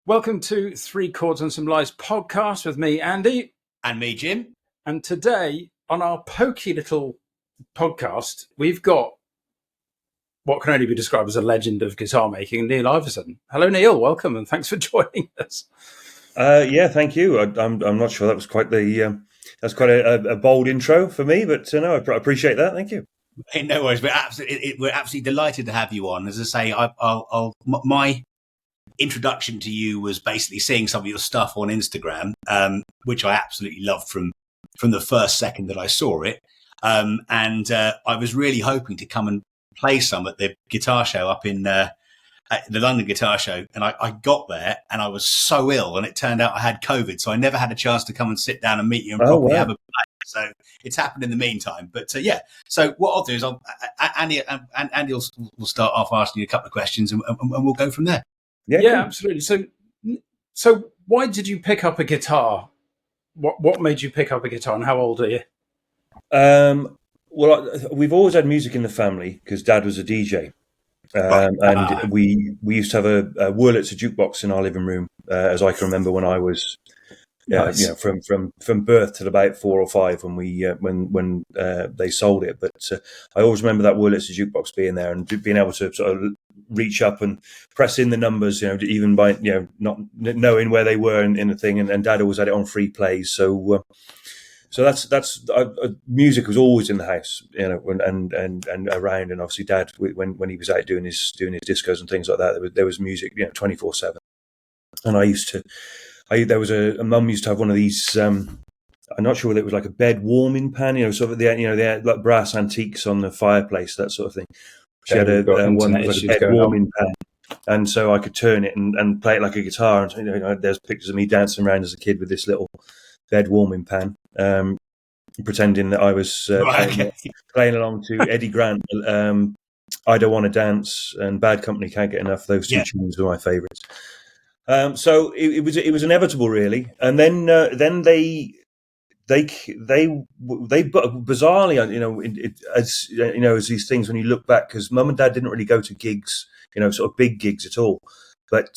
Welcome to Three Chords and Some Lies podcast with me, Andy. And me, Jim. And today, on our pokey little podcast, we've got what can only be described as a legend of guitar making, Neil Ivison. Hello, Neil. Welcome, and thanks for joining us. Yeah, thank you. I'm not sure that was quite that's quite a bold intro for me, but no, I appreciate that. Thank you. No worries. We're absolutely delighted to have you on. As I say, my introduction to you was basically seeing some of your stuff on Instagram, which I absolutely loved from the first second that I saw it. And I was really hoping to come and play some at the guitar show up in at the London Guitar Show. And I got there and I was so ill, and it turned out I had COVID. So I never had a chance to come and sit down and meet you and properly have a play. So it's happened in the meantime. But yeah, so what I'll do is Andy will start off asking you a couple of questions and we'll go from there. Yeah, cool. Absolutely. So why did you pick up a guitar? What made you pick up a guitar, and how old are you? Well, we've always had music in the family because Dad was a DJ, and we used to have a Wurlitzer jukebox in our living room, as I can remember when I was, Nice. from birth till about 4 or 5 when we when they sold it. But I always remember that Wurlitzer jukebox being there and being able to sort of reach up and press in the numbers, even by not knowing where they were in the thing. And Dad always had it on free plays, so that's music was always in the house, and around. And obviously Dad, when he was out doing his discos and things like that, there was music 24/7. And there was a mum used to have one of these. I'm not sure whether it was like a bed warming pan, sort of the like brass antiques on the fireplace, that sort of thing. She had one that was like a bed warming pan, and so I could turn it and play it like a guitar. And there's pictures of me dancing around as a kid with this little bed warming pan, pretending that I was playing along to Eddie Grant. I Don't Want to Dance and Bad Company Can't Get Enough. Those two tunes were my favourites. So it was inevitable, really. And then they bizarrely, as these things when you look back, because Mum and Dad didn't really go to gigs, sort of big gigs at all, but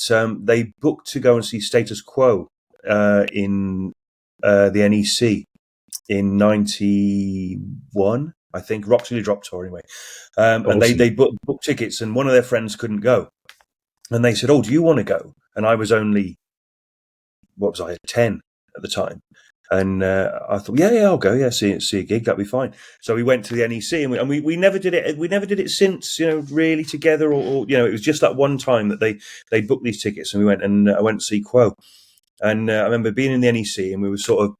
they booked to go and see Status Quo in the NEC in 91, I think, Roxley Drop Tour anyway. Awesome. And they booked tickets, and one of their friends couldn't go, and they said, "Oh, do you want to go?" And I was only 10 at the time. And I thought, yeah, I'll go. Yeah, see a gig, that'd be fine. So we went to the NEC, and we never did it. We never did it since, really together, or it was just that one time that they booked these tickets, and we went, and I went to see Quo. And I remember being in the NEC, and we were sort of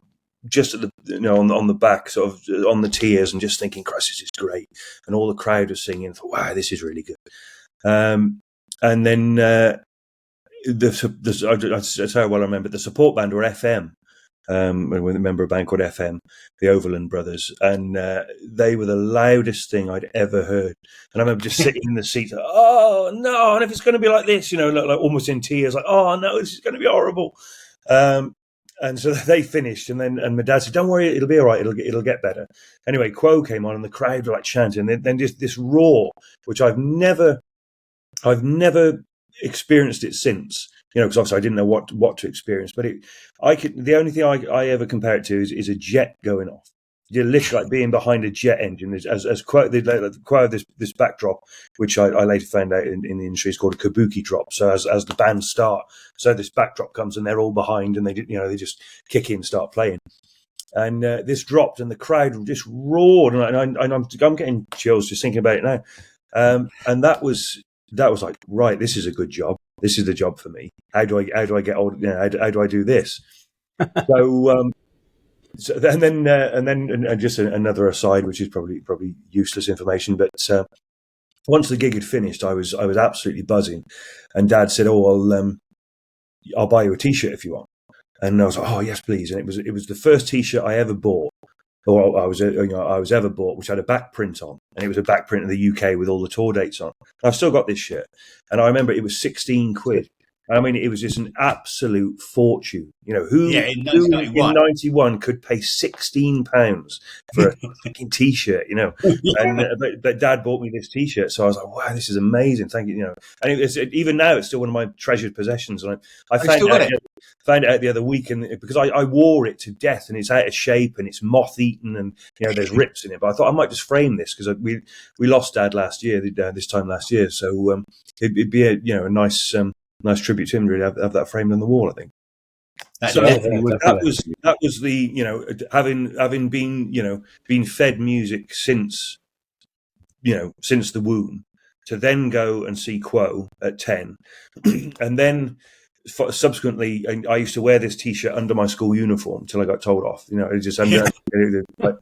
just at the on the back, sort of on the tiers, and just thinking, "Christ, this is great!" And all the crowd was singing. I thought, "Wow, this is really good." And then that's how well I remember the support band were FM. With a member of a band called FM, the Overland Brothers, and they were the loudest thing I'd ever heard. And I remember just sitting in the seat, oh no, and if it's going to be like this, like almost in tears, like, oh no, this is going to be horrible. And so they finished, and my dad said, "Don't worry, it'll be all right. It'll get better." Anyway, Quo came on, and the crowd were like chanting, and then just this roar, which I've never experienced it since. Because obviously I didn't know what to experience, but the only thing I ever compare it to is a jet going off. You're literally like being behind a jet engine. As quite this backdrop, which I later found out in the industry is called a kabuki drop. So as the band start, so this backdrop comes and they're all behind, and they just kick in, start playing, and this dropped, and the crowd just roared, and I'm getting chills just thinking about it now, and that was like, right, this is a good job. This is the job for me. How do I get old? How do I do this? So just another aside, which is probably useless information, but once the gig had finished, I was absolutely buzzing, and Dad said, "Oh, I'll buy you a T-shirt if you want." And I was like, "Oh yes, please." And it was the first T-shirt I ever bought, or I was ever bought, which had a back print on, and it was a back print of the UK with all the tour dates on. And I've still got this shirt, and I remember it was 16 quid, I mean, it was just an absolute fortune. Who Yeah, in in 1991. '91 could pay £16 for a fucking t-shirt? And but Dad bought me this t-shirt, so I was like, wow, this is amazing. Thank you. And even now, it's still one of my treasured possessions. And I I've still got it. found it out the other week, and because I wore it to death, and it's out of shape, and it's moth-eaten, and there's rips in it. But I thought I might just frame this because we lost Dad last year, this time last year. So it'd be a nice tribute to him. Really, have that framed on the wall, I think. So that was the having been fed music since the womb, to then go and see Quo at 10, and then subsequently I used to wear this t-shirt under my school uniform till I got told off. It just under. Like,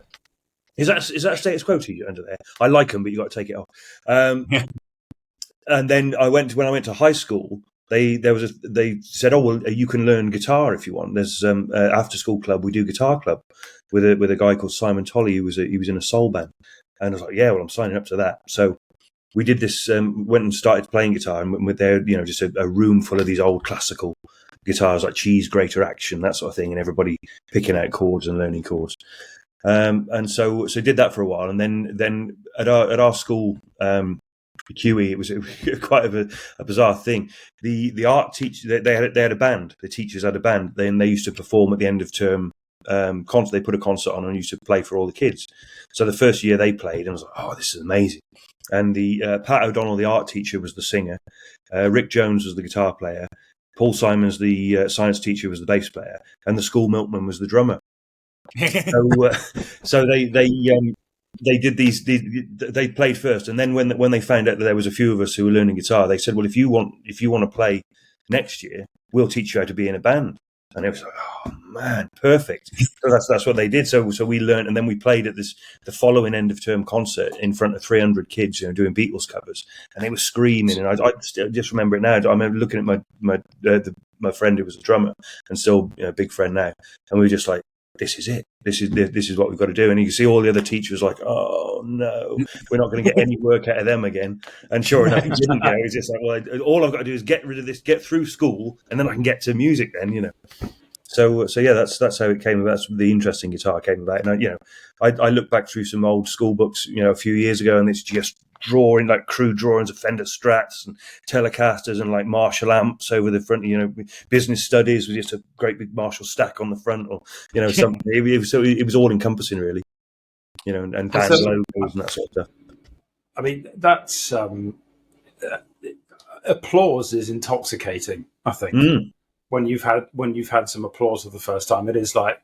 is that a Status Quo t-shirt under there? I like them, but you got to take it off. And then when I went to high school, they said, oh well, you can learn guitar if you want. There's after school club, we do guitar club with a guy called Simon Tolley, he was in a soul band, and I was like, yeah, well, I'm signing up to that. So we did this, went and started playing guitar, and with there, just a room full of these old classical guitars like Cheese Grater Action, that sort of thing, and everybody picking out chords and learning chords. And so did that for a while, and then at our school, QE, it was quite a bizarre thing. The art teacher, they had a band. The teachers had a band. Then they used to perform at the end of term. They put a concert on and used to play for all the kids. So the first year they played, and I was like, oh, this is amazing. And the Pat O'Donnell, the art teacher, was the singer. Rick Jones was the guitar player. Paul Simons, the science teacher, was the bass player, and the school milkman was the drummer. So they did these. They played first, and then when they found out that there was a few of us who were learning guitar, they said, "Well, if you want to play next year, we'll teach you how to be in a band." And it was like, "Oh man, perfect!" So that's what they did. So we learned, and then we played at the following end of term concert in front of 300 kids, doing Beatles covers, and they were screaming. And I just remember it now. I remember looking at my friend who was a drummer, and still a big friend now, and we were just like, this is it. This is what we've got to do. And you can see all the other teachers like, oh no, we're not going to get any work out of them again. And sure enough, it didn't. It's just like, well, all I've got to do is get rid of this, get through school, and then I can get to music. Then So yeah, that's how it came about. That's the interesting guitar came about. And I look back through some old school books, a few years ago, and it's just drawing, like crude drawings of Fender Strats and Telecasters and like Marshall amps over the front. Business studies with just a great big Marshall stack on the front, or something. It was all encompassing, really. And band logos and that sort of stuff. I mean, that's applause is intoxicating, I think. When you've had some applause for the first time, it is like,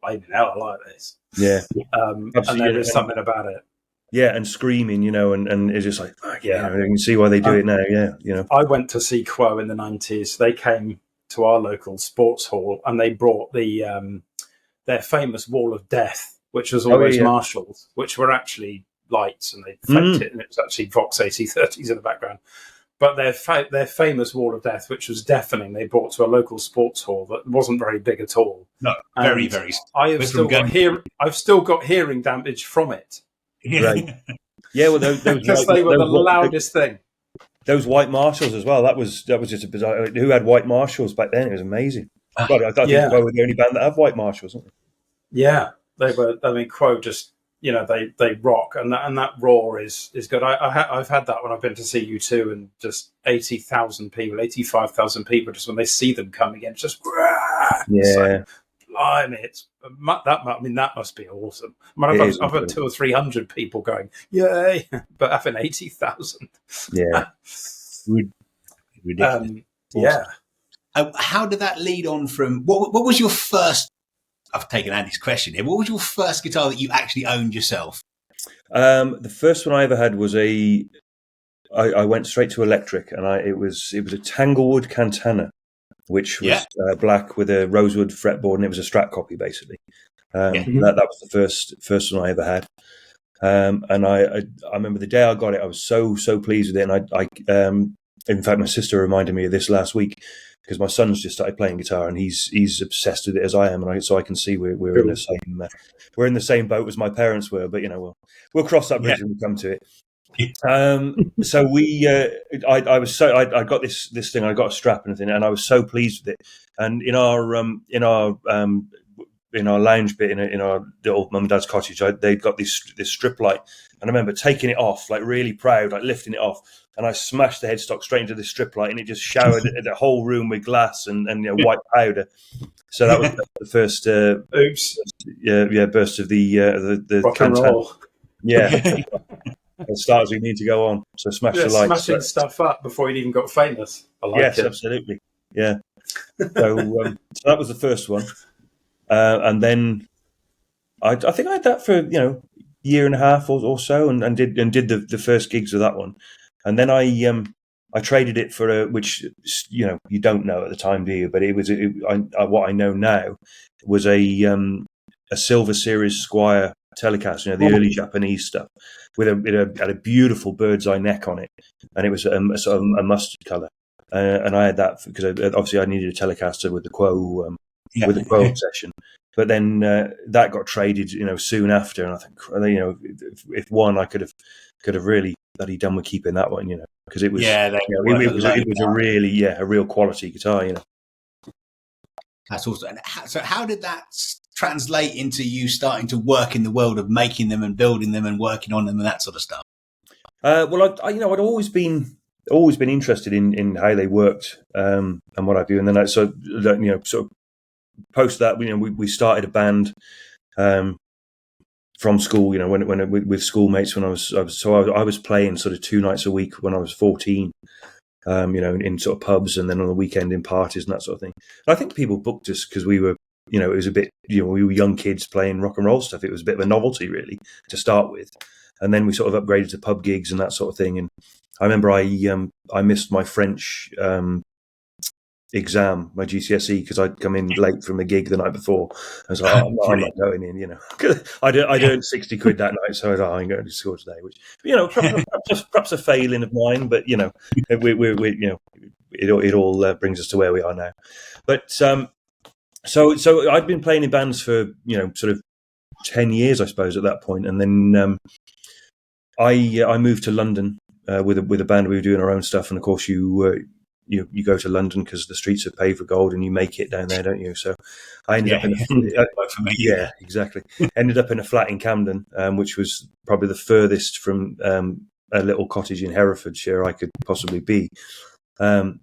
I like this. Yeah. And there is something about it. Yeah, and screaming, and it's just like, you can see why they do it now. Yeah, I went to see Quo in the 90s. They came to our local sports hall, and they brought their famous Wall of Death, which was all those Marshalls, which were actually lights, and they faked it, and it was actually Vox 8030s in the background. But their famous Wall of Death, which was deafening, they brought to a local sports hall that wasn't very big at all. No, very, very. I've still got hearing damage from it. Right. Yeah, well, those because they were the loudest thing. Those white Marshalls as well. That was just a bizarre. Who had white Marshalls back then? It was amazing. God, I think Quo were the only band that have white Marshalls, aren't they? Yeah, they were. I mean, Quo just they rock, and that roar is good. I've had that when I've been to see U2, and just 80,000 people, 85,000 people, just when they see them coming in, just yeah. Blimey, that must be awesome. I mean, I've had 200 or 300 people going, yay, but having 80,000. Yeah. Ridiculous. Yeah. How did that lead on from, what was your first, I've taken Andy's question here, what was your first guitar that you actually owned yourself? The first one I ever had was I went straight to electric, and it was a Tanglewood Cantana, which was black with a rosewood fretboard, and it was a Strat copy, basically. That was the first one I ever had. And I remember the day I got it, I was so pleased with it. And I in fact, my sister reminded me of this last week, because my son's just started playing guitar, and he's obsessed with it as I am, and so I can see we're in the same boat as my parents were. But we'll cross that bridge when we come to it. So I was I got this thing. I got a strap and everything, and I was so pleased with it. And in our lounge bit in our little mum and dad's cottage, they'd got this strip light, and I remember taking it off, like really proud, like lifting it off, and I smashed the headstock straight into this strip light, and it just showered the whole room with glass and white powder. So that was the first Oops. burst of the Rock and roll. Yeah. As start as we need to go on. So smash the lights. Smashing stuff up before you'd even got famous. I like yes, it. Absolutely. Yeah. So that was the first one. And then I think I had that for year and a half or so, and did the first gigs of that one, and then I traded it for which you don't know at the time, do you? But it was what I know now was a Silver Series Squire Telecaster, the early Japanese stuff, with had a beautiful bird's eye neck on it, and it was a sort of a mustard colour, and I had that because obviously I needed a Telecaster with the Quo with the Quo obsession. But then that got traded, soon after, and I think, if one, I could have really bloody done with keeping that one, because it was, it was a really, a real quality guitar, That's awesome. And so, how did that translate into you starting to work in the world of making them and building them and working on them and that sort of stuff? Well, I'd always been interested in how they worked and what have you, and then I sort of post that, we started a band from school, when with schoolmates when I was playing sort of 2 nights a week when I was 14, in sort of pubs, and then on the weekend in parties and that sort of thing. I think people booked us because we were, it was a bit, we were young kids playing rock and roll stuff. It was a bit of a novelty really to start with, and then we sort of upgraded to pub gigs and that sort of thing. And I remember I missed my French exam, my GCSE, because I'd come in late from the gig the night before. I was like, I'm not going in, I'd earned 60 quid that night, so I was like, I'm going to school today, which, perhaps a failing of mine, but, it all brings us to where we are now. But, so I'd been playing in bands for, sort of 10 years, I suppose, at that point. And then I moved to London with a band. We were doing our own stuff. And of course, you go to London because the streets are paved with gold, and you make it down there, don't you? So I ended up exactly. Ended up in a flat in Camden, which was probably the furthest from a little cottage in Herefordshire I could possibly be.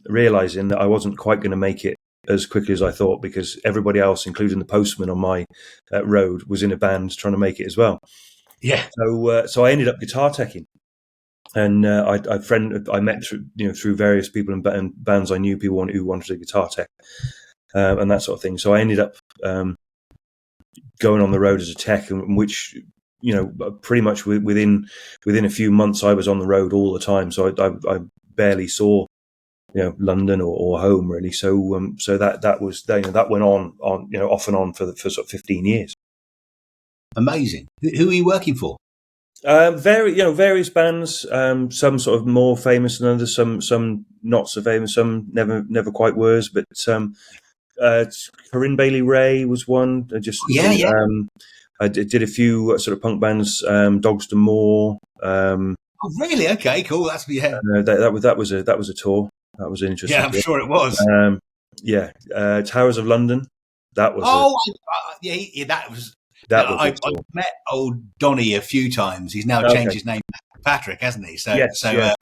Realizing that I wasn't quite going to make it as quickly as I thought, because everybody else, including the postman on my road, was in a band trying to make it as well. Yeah. So I ended up guitar teching. And I met through various people and bands I knew, people who wanted a guitar tech and that sort of thing. So I ended up going on the road as a tech, which pretty much within a few months I was on the road all the time. So I barely saw London or home really. So that was that went on off and on for sort of 15 years. Amazing. Who are you working for? Various bands, some sort of more famous than others, some not so famous, some never quite were. But Corinne Bailey Ray was one. I did a few sort of punk bands, Dogston Moor. Oh, really? Okay, cool. That's that was a tour. That was interesting. Yeah, I'm sure it was. Towers of London. That was. That was. I've met old Donny a few times. He's now changed his name to Patrick, hasn't he? So, yes, I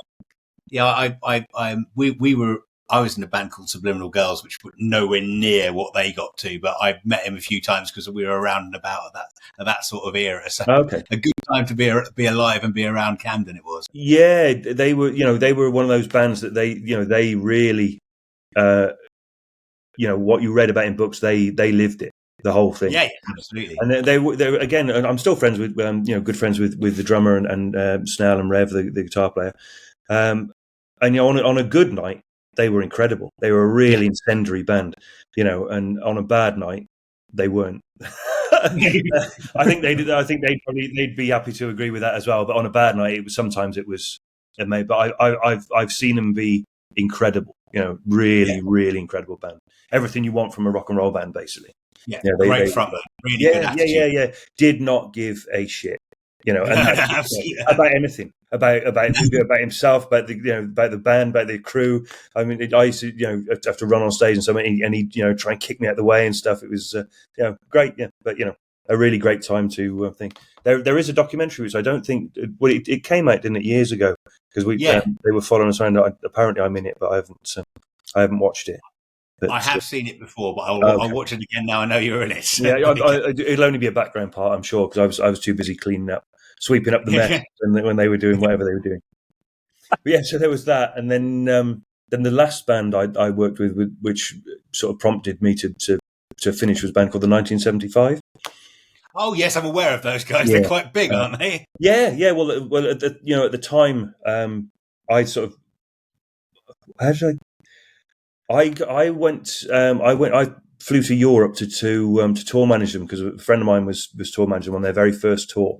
was in a band called Subliminal Girls, which were nowhere near what they got to, but I met him a few times because we were around and about at that sort of era. So, a good time to be alive and be around Camden. It was. Yeah, they were one of those bands that they really, what you read about in books, they lived it. The whole thing, yeah, absolutely. And they were again. I'm still friends with, good friends with the drummer and Snell and Rev, the guitar player. And on a good night, they were incredible. They were a really incendiary band, and on a bad night, they weren't. I think they did. I think they'd be happy to agree with that as well. But on a bad night, sometimes it was amazing. But I've seen them be incredible. Really incredible band. Everything you want from a rock and roll band, basically. Great frontman. Really good attitude. Did not give a shit, and about anything. about himself, about about the band, about the crew. I mean, I used to have to run on stage and something, and he'd try and kick me out of the way and stuff. It was great, but a really great time to think. There is a documentary which I don't think it came out, didn't it, years ago, because they were following us around. Apparently, I'm in it, but I haven't watched it. But, I have seen it before, but I'll watch it again now I know you're in it. Yeah, it'll only be a background part, I'm sure, because I was too busy sweeping up the mess when they were doing whatever they were doing. But yeah, so there was that, and then the last band I worked with, which sort of prompted me to finish, was a band called the 1975. Oh yes, I'm aware of those guys. Yeah. They're quite big, aren't they? Yeah. Well, at the time, I sort of how did I flew to Europe to tour manage them, because a friend of mine was tour manager on their very first tour,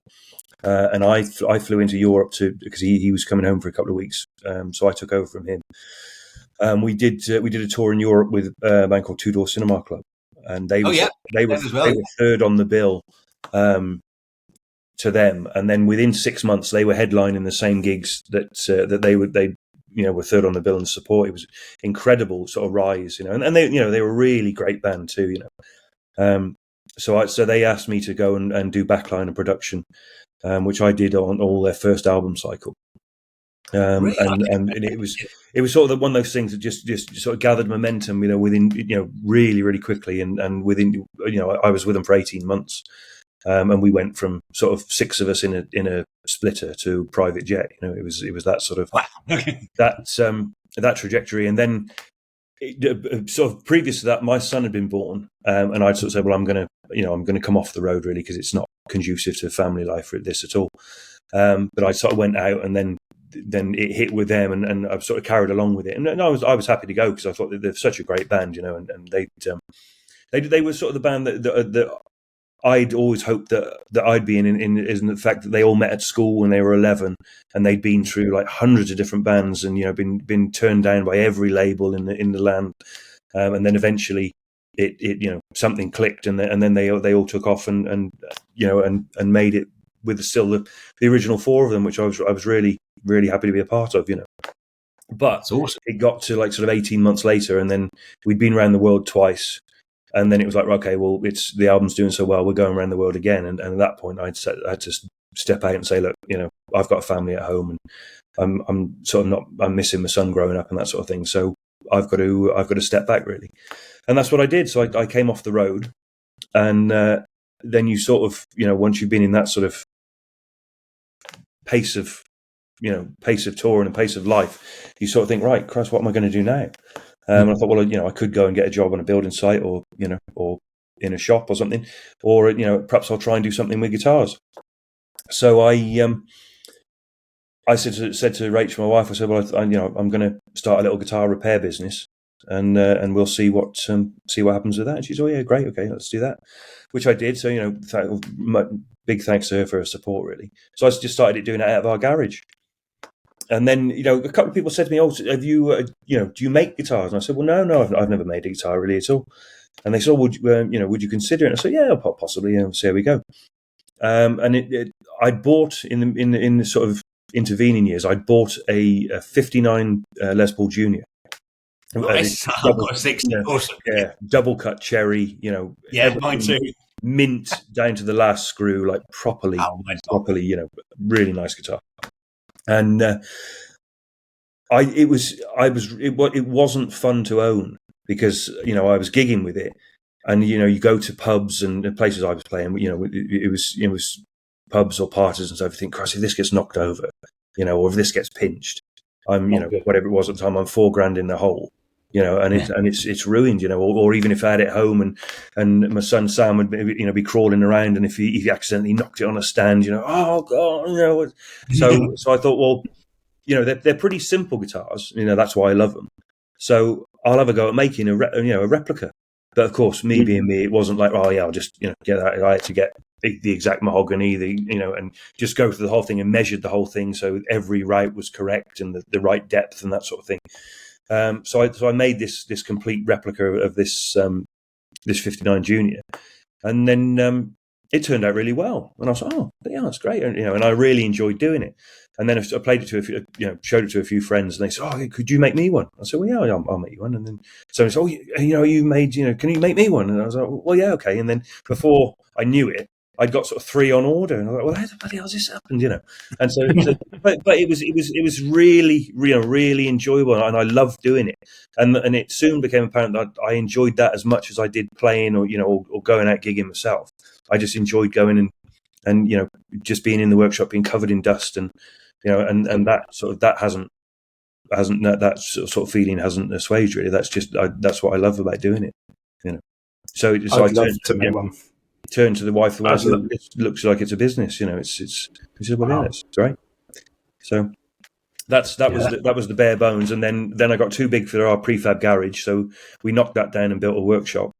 and I flew into Europe because he was coming home for a couple of weeks, so I took over from him. We did a tour in Europe with a band called Two Door Cinema Club, and they were third on the bill to them, and then within 6 months they were headlining the same gigs that they were third on the bill and support. It was incredible sort of rise, and they they were a really great band too, So they asked me to go and do backline and production, which I did on all their first album cycle. Really? And it was sort of one of those things that just sort of gathered momentum, within really, really quickly, and within I was with them for 18 months. And we went from sort of 6 of us in a splitter to private jet. It was that sort of that trajectory. And then sort of previous to that, my son had been born, and I'd sort of said, well, I'm going to come off the road, really, because it's not conducive to family life for this at all. But I sort of went out, and then it hit with them, and I sort of carried along with it. And I was happy to go, because I thought that they're such a great band, and they were sort of the band that I'd always hoped that I'd be in the fact that they all met at school when they were 11, and they'd been through like hundreds of different bands, and been turned down by every label in the land, and then eventually it something clicked, and then they all took off and made it with still the original 4 of them, which I was really, really happy to be a part of. But that's awesome. It got to like sort of 18 months later, and then we'd been around the world twice. And then it was like, okay, well, the album's doing so well, we're going around the world again. And at that point, I had to step out and say, look, I've got a family at home, and I'm missing my son growing up and that sort of thing. So I've got to step back, really. And that's what I did. So I came off the road, and then you sort of, once you've been in that sort of pace of touring and pace of life, you sort of think, right, Christ, what am I going to do now? And I thought, well, I could go and get a job on a building site, or in a shop or something, or perhaps I'll try and do something with guitars. So I said to Rachel, my wife, I said, well, I'm going to start a little guitar repair business, and we'll see what happens with that. And she said, oh yeah, great, okay, let's do that, which I did. So big thanks to her for her support, really. So I just started doing it out of our garage. And then, a couple of people said to me, "Oh, have you, do you make guitars?" And I said, "Well, no, I've never made a guitar really at all." And they said, "Would you consider it?" And I said, "Yeah, possibly." So here we go. And I bought in the sort of intervening years, I bought a 59 Les Paul Junior. Nice. I've got a 60. Awesome. Yeah, double cut cherry. Yeah, mine too. Mint down to the last screw, like properly. Really nice guitar. And it wasn't fun to own, because I was gigging with it, and you go to pubs and places I was playing, it was pubs or parties and stuff. You think, Christ, if this gets knocked over, or if this gets pinched, I'm whatever it was at the time, I'm $4,000 in the hole, and it's ruined, or even if I had it home and my son Sam would be crawling around, and if he accidentally knocked it on a stand, oh God, so I thought, well, they're pretty simple guitars, that's why I love them. So I'll have a go at making a replica. But of course, me being me, it wasn't like, oh yeah, I'll just get that. I had to get the exact mahogany, and just go through the whole thing and measured the whole thing so every route was correct and the right depth and that sort of thing. So I made this complete replica of this 59 Junior, and then it turned out really well. And I was like, oh yeah, that's great, and I really enjoyed doing it. And then I played it to a few, showed it to a few friends, and they said, "Oh, could you make me one?" I said, "Well, yeah, I'll make you one." And then someone said, "Oh, you made, can you make me one?" And I was like, "Well, yeah, okay." And then before I knew it, I'd got sort of 3 on order, and I was like, "Well, how the bloody hell's this happened?" And so but it was really, really enjoyable, and I loved doing it. And it soon became apparent that I enjoyed that as much as I did playing or going out gigging myself. I just enjoyed going and just being in the workshop, being covered in dust, and and that sort of that sort of feeling hasn't assuaged really. That's just that's what I love about doing it. So I'd love to make one. Turn to the wife. The wife said, "It looks like it's a business." It's well, yeah, it's right. So that was the bare bones, and then I got too big for our prefab garage, so we knocked that down and built a workshop,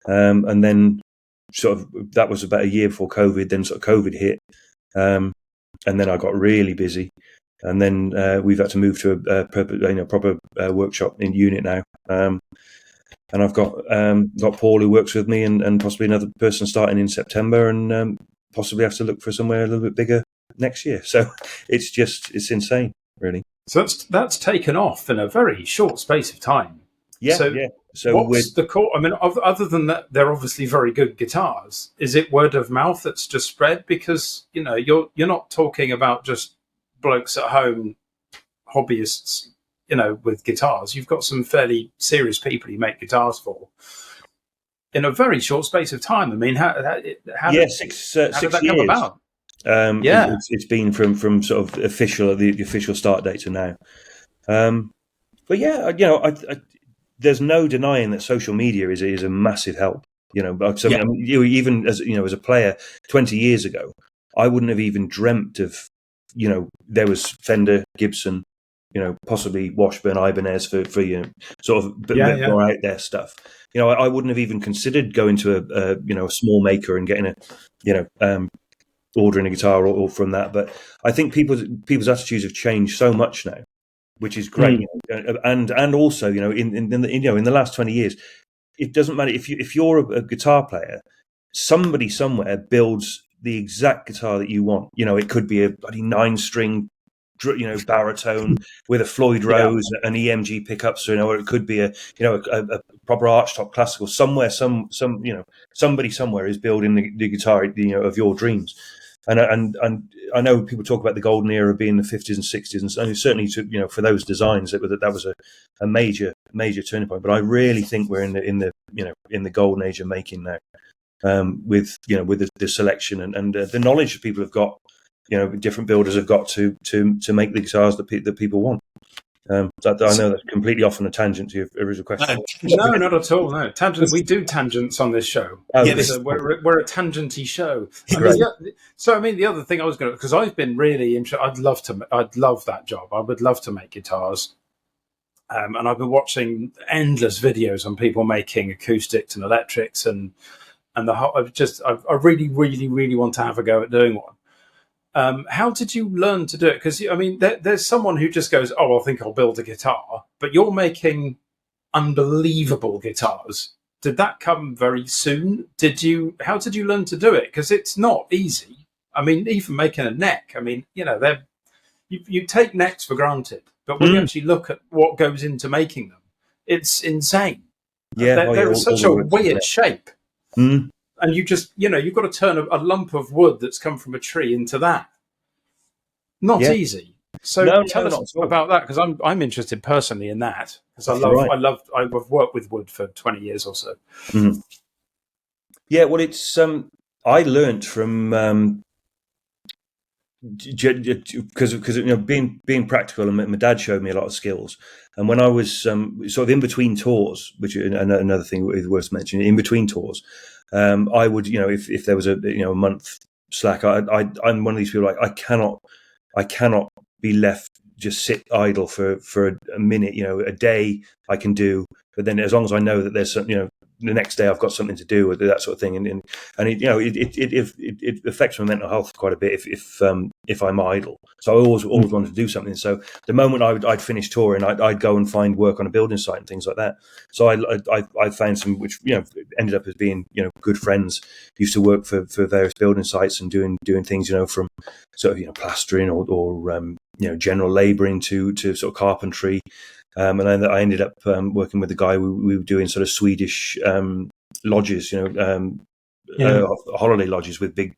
and then sort of that was about a year before COVID. Then sort of COVID hit, and then I got really busy, and then we've had to move to a proper workshop in unit now. And I've got Paul who works with me, and possibly another person starting in September, and possibly have to look for somewhere a little bit bigger next year. So it's insane, really. So that's taken off in a very short space of time. Yeah. So what's the core? I mean, other than that, they're obviously very good guitars. Is it word of mouth that's just spread? Because you're not talking about just blokes at home, hobbyists, with guitars. You've got some fairly serious people you make guitars for in a very short space of time. I mean, how did that come about? It's been from sort of the official start date to now. But yeah, there's no denying that social media is a massive help. So I mean, even as as a player 20 years ago, I wouldn't have even dreamt of there was Fender, Gibson, possibly Washburn, Ibanez for sort of bit more out there stuff. I wouldn't have even considered going to a small maker and getting ordering a guitar or from that. But I think people's attitudes have changed so much now, which is great. And also in the last 20 years, it doesn't matter if you're a guitar player, somebody somewhere builds the exact guitar that you want. It could be a bloody 9-string baritone with a Floyd Rose and EMG pickups, or it could be a proper archtop classical. Somewhere, somebody somewhere is building the guitar of your dreams. And I know people talk about the golden era being the 50s and 60s, and certainly for those designs that was a major turning point. But I really think we're in the golden age of making now, with the selection and the knowledge that people have got. Different builders have got to make the guitars that people want. I know that's completely off on a tangent to your original question. No, not at all. No, tangents. We do tangents on this show. We're a tangenty show. The other thing I was going to, because I've been really interested. I'd love that job. I would love to make guitars. And I've been watching endless videos on people making acoustics and electrics, and the whole. I really, really, really want to have a go at doing one. How did you learn to do it? Because there's someone who just goes, "Oh, I think I'll build a guitar," but you're making unbelievable guitars. Did that come very soon? How did you learn to do it? Because it's not easy. I mean, even making a neck. I mean, you take necks for granted, but when you actually look at what goes into making them, it's insane. Yeah, they're such a weird shape. Mm. And you just, you've got to turn a lump of wood that's come from a tree into that. Not easy. So tell us about that, because I'm interested personally in that, because I've worked with wood for 20 years or so. Mm-hmm. Yeah, well, it's I learned from because being practical, and my dad showed me a lot of skills. And when I was sort of in between tours, which is another thing worth mentioning, in between tours. I would, if there was a month slack, I'm one of these people. Like I cannot be left just sit idle for a minute. A day I can do, but then as long as I know that there's some, the next day I've got something to do with that sort of thing, and it affects my mental health quite a bit if I'm idle. So I always wanted to do something. So the moment I'd finish touring, I'd go and find work on a building site and things like that. So I found some which ended up as being good friends. Used to work for various building sites and doing things from sort of plastering or general labouring to sort of carpentry. And then I ended up working with a guy. We were doing sort of Swedish lodges, holiday lodges with big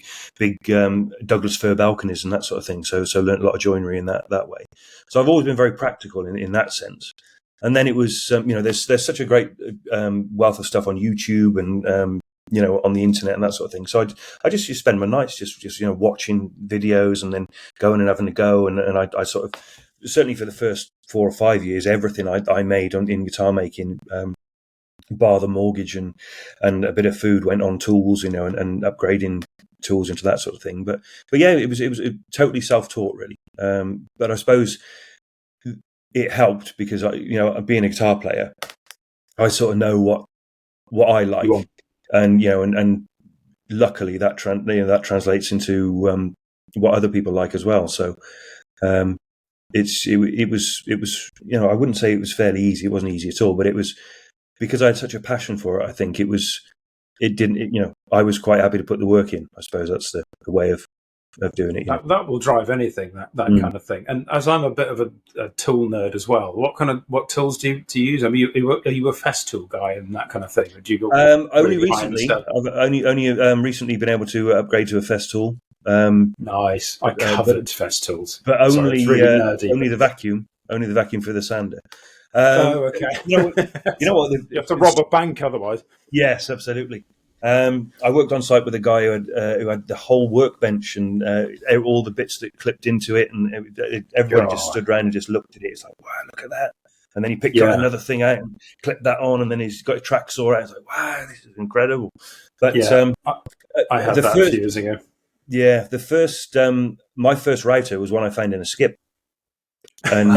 Douglas fir balconies and that sort of thing. So learned a lot of joinery in that way. So I've always been very practical in that sense. And then it was, there's such a great wealth of stuff on YouTube and on the internet and that sort of thing. So I just used to spend my nights just watching videos and then going and having a go. And I sort of, certainly for the first 4 or 5 years, everything I made in guitar making, bar the mortgage and a bit of food, went on tools, and upgrading tools into that sort of thing. But yeah, it was totally self-taught really. But I suppose it helped because being a guitar player, I sort of know what I like, and luckily that translates into what other people like as well. So it was I wouldn't say it was fairly easy. It wasn't easy at all, but it was because I had such a passion for it. I think I was quite happy to put the work in. I suppose that's the way of doing it. That will drive anything, that kind of thing. And as I'm a bit of a tool nerd as well, what tools do you use? I mean, are you a Festool guy and that kind of thing? Or do you go only recently? I've only recently been able to upgrade to a Festool. Nice. I covered Festools, but only really nerdy, only the vacuum for the sander. Okay. You know what? You have to rob a bank otherwise. Yes, absolutely. I worked on site with a guy who had the whole workbench and all the bits that clipped into it, and everybody just stood around and just looked at it. It's like, wow, look at that! And then he picked up another thing out and clipped that on, and then he's got a track saw out. It's like, wow, this is incredible. But I had that a few years ago. Yeah, the first my first router was one I found in a skip, and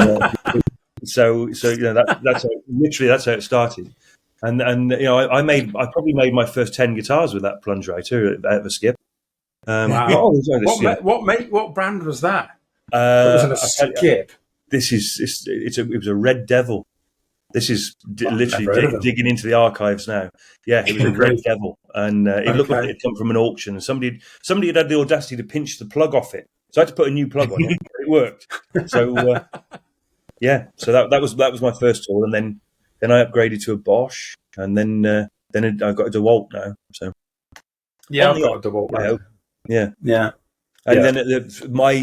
so that's how it started. And I probably made my first 10 guitars with that plunge router out of a skip. Wow! What brand was that? It was in a skip. It was a Red Devil. This is literally digging into the archives now. Yeah, it was a Red Devil, and it looked like it had come from an auction. And somebody had the audacity to pinch the plug off it, so I had to put a new plug on it. It worked. So so that was my first tool, and then I upgraded to a Bosch, and then I've got a DeWalt now. So I've got a DeWalt. Yeah. And then my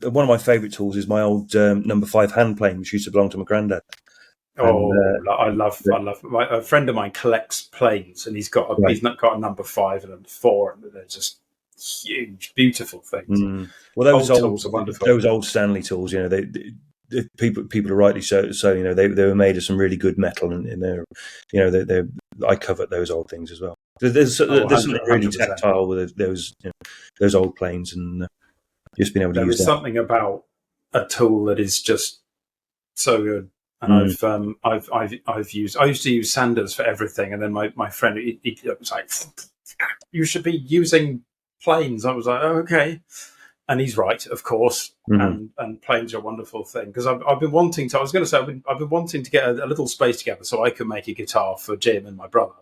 one of my favourite tools is my old number 5 hand plane, which used to belong to my granddad. I love. A friend of mine collects planes, and he's got a number 5 and a 4, and they're just huge, beautiful things. Well, those tools are wonderful. Those old Stanley tools, people are rightly so. They were made of some really good metal, and they're I covet those old things as well. There's something really tactile with those old planes, and just being able to use that. There's something about a tool that is just so good. And I used to use sanders for everything, and then my friend he was like, "You should be using planes." I was like, "Oh, okay." And he's right, of course. And planes are a wonderful thing, because I've been wanting to. I was going to say I've been wanting to get a little space together so I could make a guitar for Jim and my brother.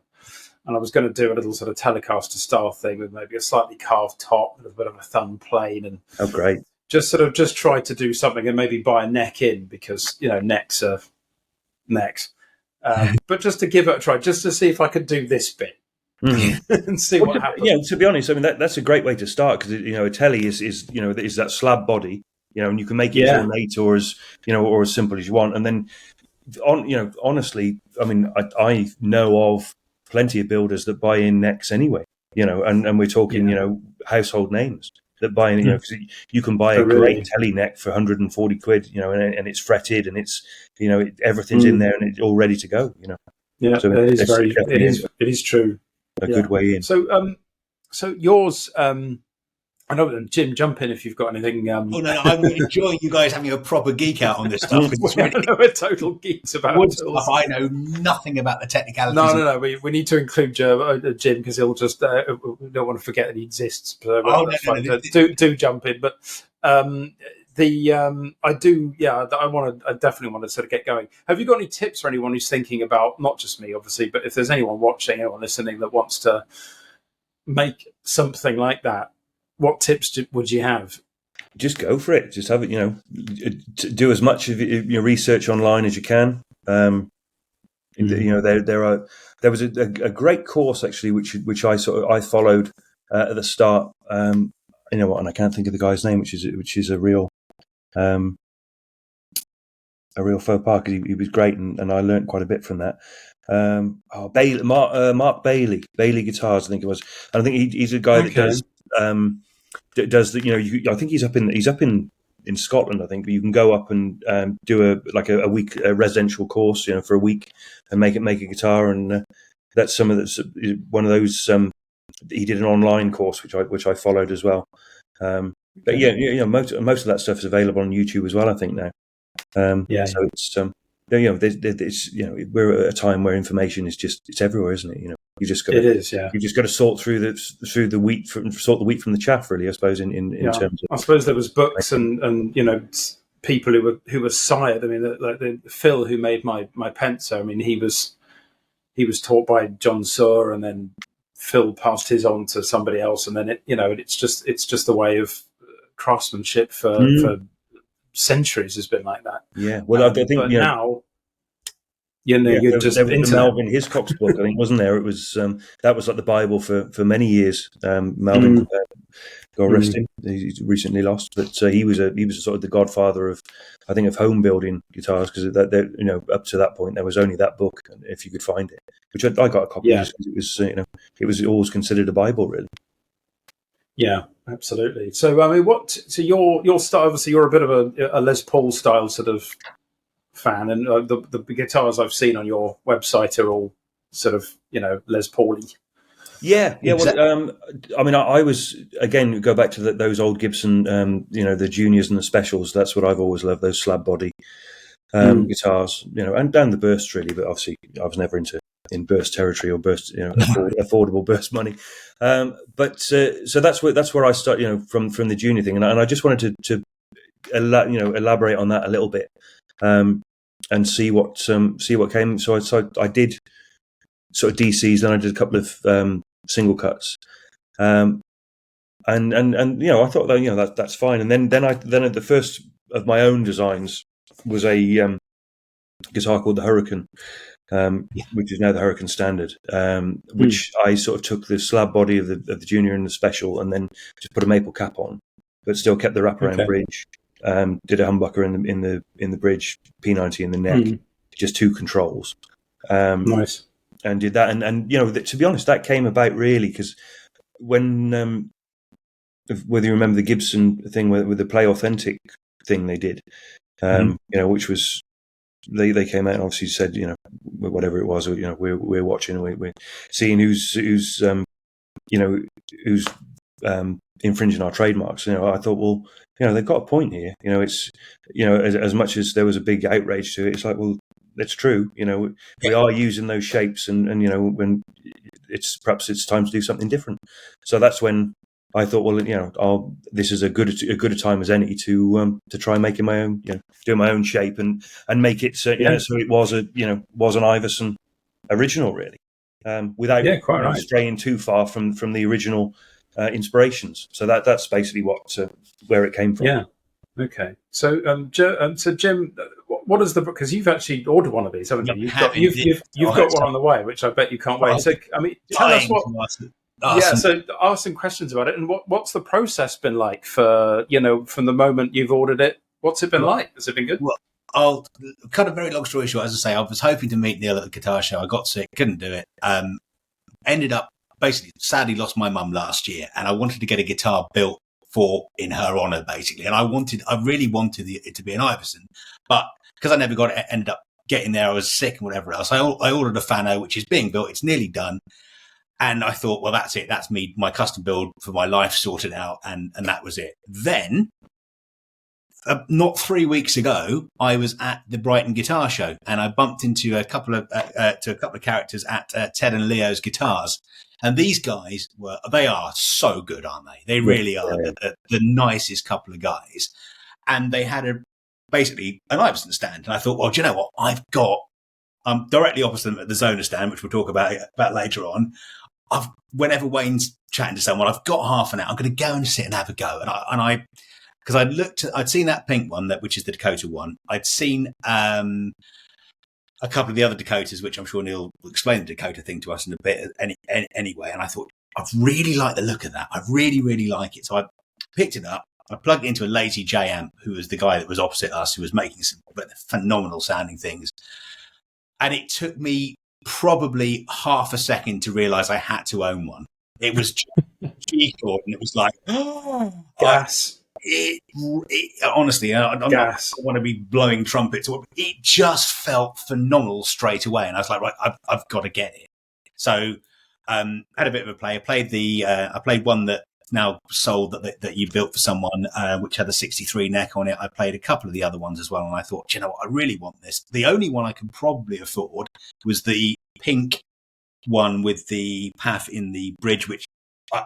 And I was going to do a little sort of Telecaster style thing with maybe a slightly carved top with a bit of a thumb plane, and great. Just try to do something and maybe buy a neck in, because necks are necks. But just to give it a try, just to see if I could do this bit. And see what happens. Yeah, to be honest, I mean that's a great way to start, because a telly is that slab body, and you can make it as ornate or as simple as you want. And then, honestly, I mean, I know of plenty of builders that buy in necks anyway, and we're talking household names that buy in, because you can buy a great telly neck for 140 quid, and it's fretted, and it's everything's in there, and it's all ready to go. Yeah, so it is true. A good way in. So yours, I know, Jim, jump in if you've got anything. Oh no, I'm enjoying you guys having a proper geek out on this stuff. We're total geeks about stuff. I know nothing about the technicalities. No. We need to include Jim, because he'll just we don't want to forget that he exists. So do jump in, but I definitely want to sort of get going. Have you got any tips for anyone who's thinking about, not just me, obviously, but if there's anyone watching, anyone listening that wants to make something like that, what tips would you have? just go for it. Just have it, do as much of your research online as you can. There was a great course actually, which I followed at the start. And I can't think of the guy's name, which is a real faux pas, because he was great, and I learned quite a bit from that. Mark Bailey Guitars, I think it was. And I think he's a guy that does the. I think he's up in Scotland, I think. But you can go up and do a week residential course, for a week, and make a guitar, and that's one of those. He did an online course which I followed as well. But most of that stuff is available on YouTube as well, I think now. So it's we're at a time where information is it's everywhere, isn't it? You just got you just got to sort through the wheat from the chaff, really, I suppose. In terms of, I suppose there was books and people who were sired. I mean, like Phil, who made my Pensa. I mean, he was taught by John Suhr, and then Phil passed his on to somebody else, and then it's just the way of craftsmanship for centuries has been like that. Yeah, well, I think but now, there was the Melvin Hiscox book, I think, wasn't there? It was that was like the Bible for many years. Melvin, God rest him, he's recently lost, but he was sort of the godfather of, I think, of home building guitars, because up to that point there was only that book, if you could find it, which I got a copy just because it was always considered a Bible, really. Yeah, absolutely. So, I mean, your style? Obviously, you're a bit of a Les Paul style sort of fan, and the guitars I've seen on your website are all sort of Les Paul-y. Yeah. Well, I mean, I was, again, go back to those old Gibson, the juniors and the specials. That's what I've always loved, those slab body guitars, and down the bursts, really. But obviously, I was never in burst territory or burst, affordable burst money. But so that's where I start, from the junior thing, and I just wanted to elaborate on that a little bit, and see what came. So I did sort of DCs, then I did a couple of single cuts, and I thought that that's fine. And then at the first of my own designs was a guitar called the Hurricane. Which is now the Hurricane Standard, which I sort of took the slab body of the junior and the special, and then just put a maple cap on, but still kept the wraparound bridge. Did a humbucker in the bridge, P90 in the neck, just two controls. Nice. And did that, and to be honest, that came about really because when whether you remember the Gibson thing with the Play Authentic thing they did, which was. They came out and obviously said, whatever it was, we're watching, we're seeing who's infringing our trademarks. I thought, well, they've got a point here. It's as much as there was a big outrage to it, it's like, well, it's true. We are using those shapes, and when perhaps it's time to do something different. So that's when I thought, well, this is a good a time as any to try making my own, doing my own shape and make it so it was an Ivison original, really, without straying too far from the original inspirations. So that's basically where it came from. Yeah. Okay. So Jim, what is the book? Because you've actually ordered one of these, haven't you? You've got one on the way, which I bet you can't wait. So I mean, tell us what. So ask some questions about it, and what's the process been like for from the moment you've ordered it? What's it been like? Has it been good? Well, I'll cut a very long story short. As I say, I was hoping to meet Neil at the guitar show. I got sick, couldn't do it. Ended up basically, sadly, lost my mum last year, and I wanted to get a guitar built in her honour, basically. And I really wanted it to be an Ivison, but because I never got it, ended up getting there. I was sick and whatever else. I ordered a Fano, which is being built. It's nearly done. And I thought, well, that's it. That's me, my custom build for my life sorted out. And that was it. Then, not 3 weeks ago, I was at the Brighton Guitar Show, and I bumped into a couple of characters at Ted and Leo's Guitars. And these guys they are so good, aren't they? They really are the nicest couple of guys. And they had basically an Ivison stand. And I thought, well, do you know what? I've got, directly opposite them at the Zona stand, which we'll talk about later on. Whenever Wayne's chatting to someone, I've got half an hour. I'm going to go and sit and have a go. And I because I'd seen that pink one, which is the Dakota one. I'd seen a couple of the other Dakotas, which I'm sure Neil will explain the Dakota thing to us in a bit anyway. And I thought, I really like the look of that. I really, really like it. So I picked it up. I plugged it into a Lazy J amp, who was the guy that was opposite us, who was making some phenomenal sounding things. And it took me probably half a second to realize I had to own one. It was G chord, and it was like, gas. Honestly, I'm not, I Gas. want to be blowing trumpets. It just felt phenomenal straight away, and I was like, right, I've got to get it. So, had a bit of a play. I played one that now sold that you built for someone, which had a 63 neck on it. I played a couple of the other ones as well, and I thought, you know what, I really want this. The only one I can probably afford was the pink one with the path in the bridge, which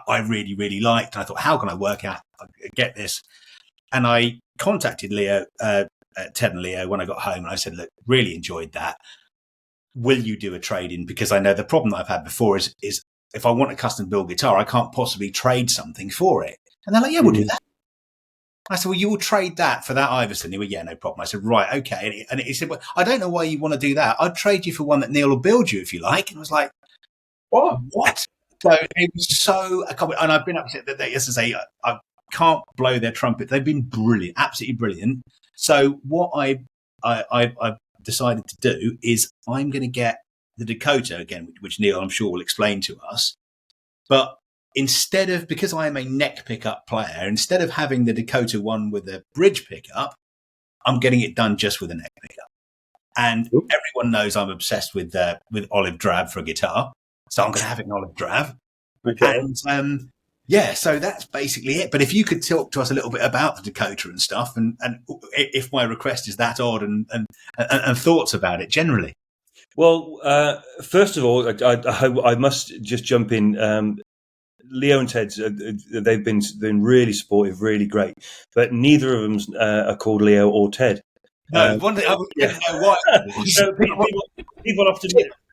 I really, really liked. And I thought, how can I work out, get this? And I contacted Leo, Ted and Leo when I got home, and I said, look, really enjoyed that. Will you do a trade-in? Because I know the problem that I've had before is if I want a custom build guitar, I can't possibly trade something for it. And they're like, yeah, we'll do that. I said, well, you will trade that for that Ivison. He went, yeah, no problem. I said, right, okay. And he said, well, I don't know why you want to do that. I'd trade you for one that Neil will build you if you like. And I was like, what? So it was so, and I've been upset that they, as I say, I can't blow their trumpet. They've been brilliant, absolutely brilliant. So what I've decided to do is I'm going to get the Dakota again, which Neil, I'm sure, will explain to us. But instead of, because I am a neck pickup player, instead of having the Dakota one with a bridge pickup, I'm getting it done just with a neck pickup. And everyone knows I'm obsessed with olive drab for a guitar. So I'm going to have it in olive drab. Okay. And so that's basically it. But if you could talk to us a little bit about the Dakota and stuff, and if my request is that odd, and thoughts about it generally. Well, first of all, I must just jump in. Leo and Ted, they've been really supportive, really great, but neither of them are called Leo or Ted. No, one thing I didn't know why. So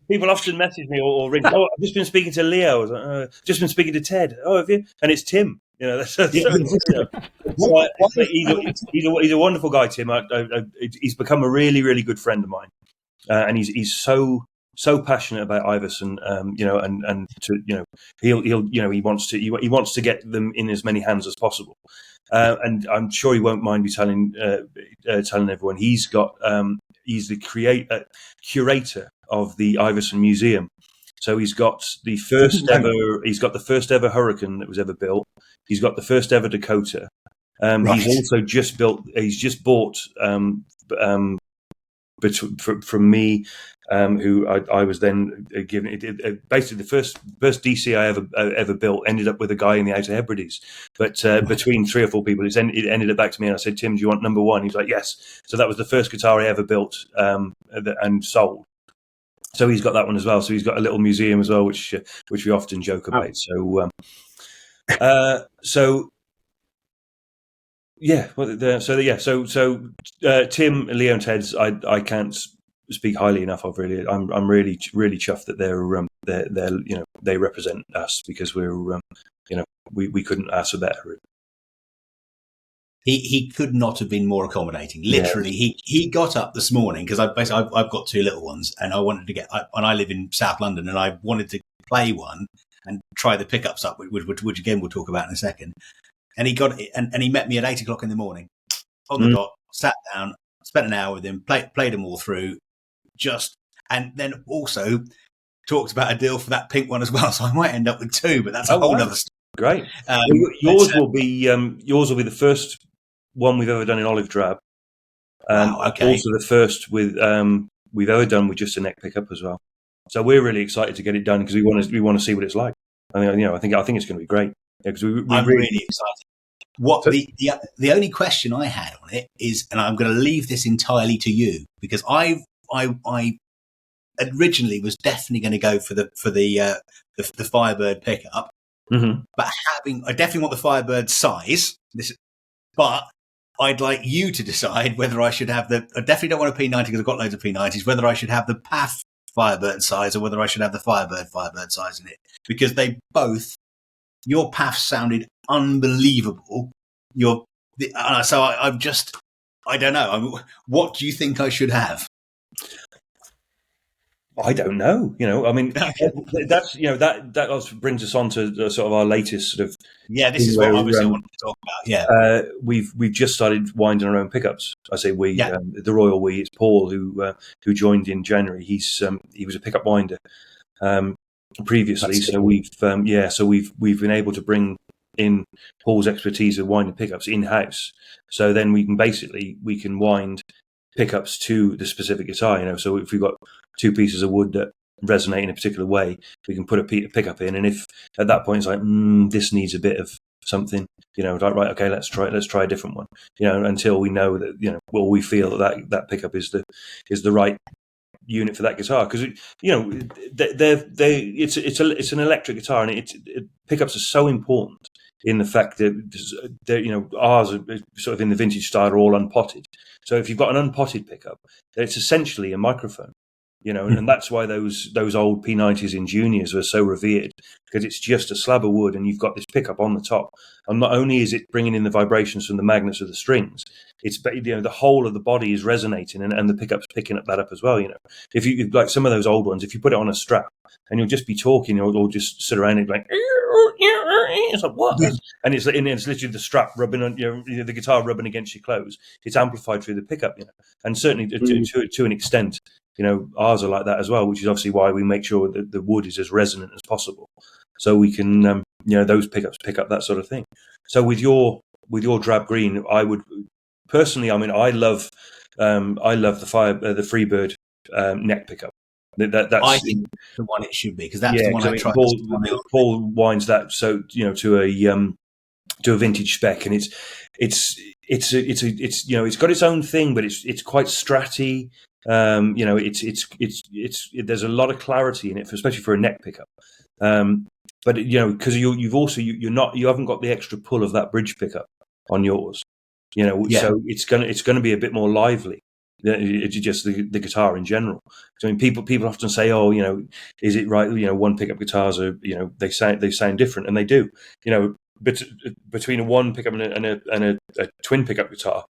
people often message me or ring. Oh, I've just been speaking to Leo. I was like, just been speaking to Ted. Oh, have you? And it's Tim. You know, he's a wonderful guy, Tim. He's become a really, really good friend of mine, and he's so passionate about Ivison. And he wants to get them in as many hands as possible. And I'm sure he won't mind me telling everyone he's the curator of the Ivison Museum. So he's got the first ever Hurricane that was ever built. He's got the first ever Dakota. Right. He's also just bought from me, who I was then given. Basically, the first DC I ever built ended up with a guy in the Outer Hebrides. But between 3 or 4 people, it ended up back to me, and I said, "Tim, do you want number 1?" He's like, "Yes." So that was the first guitar I ever built and sold. So he's got that one as well. So he's got a little museum as well, which we often joke about. Tim, Leo, and Ted's, I can't speak highly enough of. Really, I'm really chuffed that they represent us, because we're we couldn't ask for better. Really. He could not have been more accommodating. Literally, yeah. He got up this morning, because I've got 2 little ones, and I wanted to and I live in South London, and I wanted to play one and try the pickups up, which again we'll talk about in a second. And he got it, and he met me at 8 o'clock in the morning on the dot. Sat down, spent an hour with him, played them all through, and then also talked about a deal for that pink one as well. So I might end up with 2, but that's a whole other story. Great. Yours will be the first one we've ever done in olive drab. Okay. Also the first we've ever done with just a neck pickup as well. So we're really excited to get it done, because we want to see what it's like. I think it's going to be great. Yeah, I'm really excited. What the only question I had on it is, and I'm going to leave this entirely to you, because I originally was definitely going to go for the Firebird pickup, but I definitely want the Firebird size. But I'd like you to decide whether I should have I definitely don't want a P90, because I've got loads of P90s. Whether I should have the PAF Firebird size, or whether I should have the Firebird size in it, because your PAF sounded unbelievable. The I don't know. What do you think I should have? I don't know. I mean, that's that also brings us on to sort of our latest sort of. Yeah, this is what obviously I wanted to talk about. Yeah, we've just started winding our own pickups. I say we, Yeah. The royal we. It's Paul who joined in January. He was a pickup winder previously, so we've been able to bring in Paul's expertise of winding pickups in house. So then we can wind pickups to the specific guitar. So if we've got two pieces of wood that resonate in a particular way, we can put a pickup in, and if at that point it's like this needs a bit of something, like, right, okay, let's try a different one, until we know that we feel that pickup is the right unit for that guitar, because it's an electric guitar, and pickups are so important in the fact that ours are sort of in the vintage style, are all unpotted. So if you've got an unpotted pickup, it's essentially a microphone. And that's why those old P90s in juniors were so revered, because it's just a slab of wood and you've got this pickup on the top. And not only is it bringing in the vibrations from the magnets of the strings, it's the whole of the body is resonating, and the pickup's picking that up as well. If you like some of those old ones, if you put it on a strap and you'll just be talking or just sit around and like, it's like, what? And it's literally the strap rubbing on the guitar rubbing against your clothes. It's amplified through the pickup, and certainly to an extent. Ours are like that as well, which is obviously why we make sure that the wood is as resonant as possible, so we can, those pickups pick up that sort of thing. So with your drab green, I would personally, I mean, I love the Freebird neck pickup. That's I think the one it should be, because that's the one I tried. Paul winds that to a vintage spec, and it's got its own thing, but it's quite stratty. There's a lot of clarity in it, especially for a neck pickup. But because you haven't got the extra pull of that bridge pickup on yours. So it's gonna be a bit more lively. It's just the guitar in general. So, I mean, people often say, "Oh, is it right? One pickup guitars are, they sound different," and they do. But between a one pickup and a twin pickup guitar,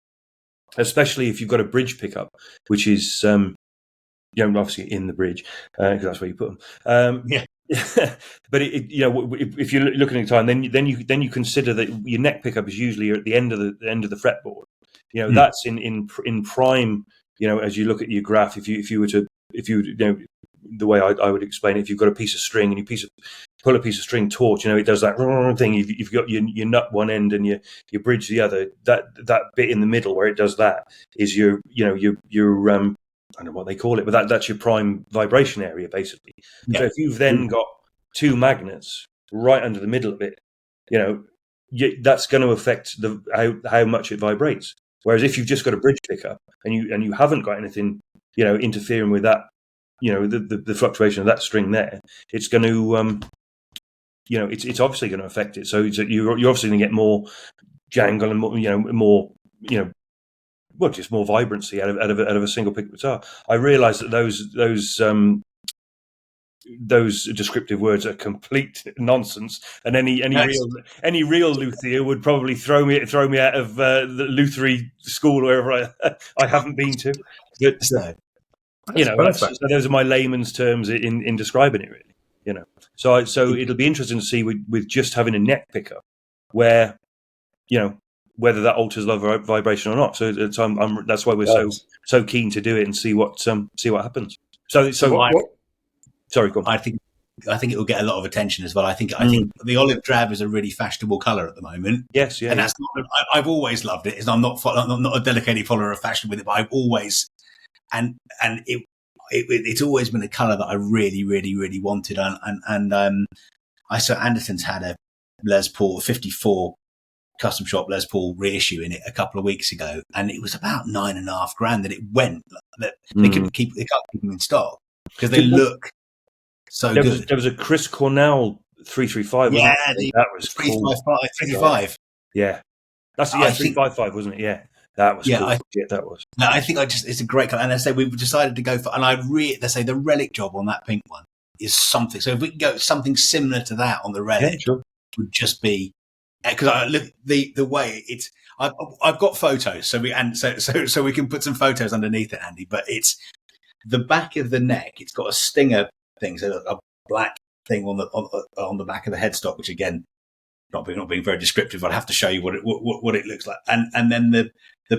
especially if you've got a bridge pickup, which is obviously in the bridge, because that's where you put them. But if you're looking at the time, then you consider that your neck pickup is usually at the end of the fretboard. That's in prime. As you look at your graph, if you were the way I would explain it, if you've got a piece of string and you pull a piece of string taut, it does that thing. You've got your nut one end and your bridge the other. That bit in the middle where it does that is your I don't know what they call it, but that's your prime vibration area, basically. So if you've then got two magnets right under the middle of it, that's going to affect how much it vibrates. Whereas if you've just got a bridge pickup and you haven't got anything, interfering with that, the fluctuation of that string there, it's going to, it's obviously going to affect it. So you're obviously going to get more jangle and more, just more vibrancy out of a single pickup guitar. I realise that those descriptive words are complete nonsense, and any real luthier would probably throw me out of the lutherie school wherever I haven't been to. But so those are my layman's terms in describing it, really. So it'll be interesting to see with just having a neck pickup where whether that alters the vibration or not. So that's why we're so keen to do it and see what happens. So sorry, go on. I think it will get a lot of attention as well. I think the olive drab is a really fashionable colour at the moment. Yes, yeah. And that's I've always loved it. I'm not a dedicated follower of fashion with it, but I've always it's always been a colour that I really, really, really wanted. And I saw Anderton's had a Les Paul 54 custom shop Les Paul reissue in it a couple of weeks ago, and it was about $9,500 that it went. That they can't keep them in stock because they look so good. There was a Chris Cornell 335. Yeah, that was 355. Yeah, that's 355, wasn't it? Yeah, that was cool. That was. No, I think it's a great color, and I say we've decided to go for. And they say the relic job on that pink one is something. So if we can go something similar to that on the relic, would just be. Because I look the way it's, I've got photos, so we can put some photos underneath it, Andy. But it's the back of the neck. It's got a stinger thing, so a black thing on the back of the headstock, which again, not being very descriptive. I'd have to show you what it looks like, and then the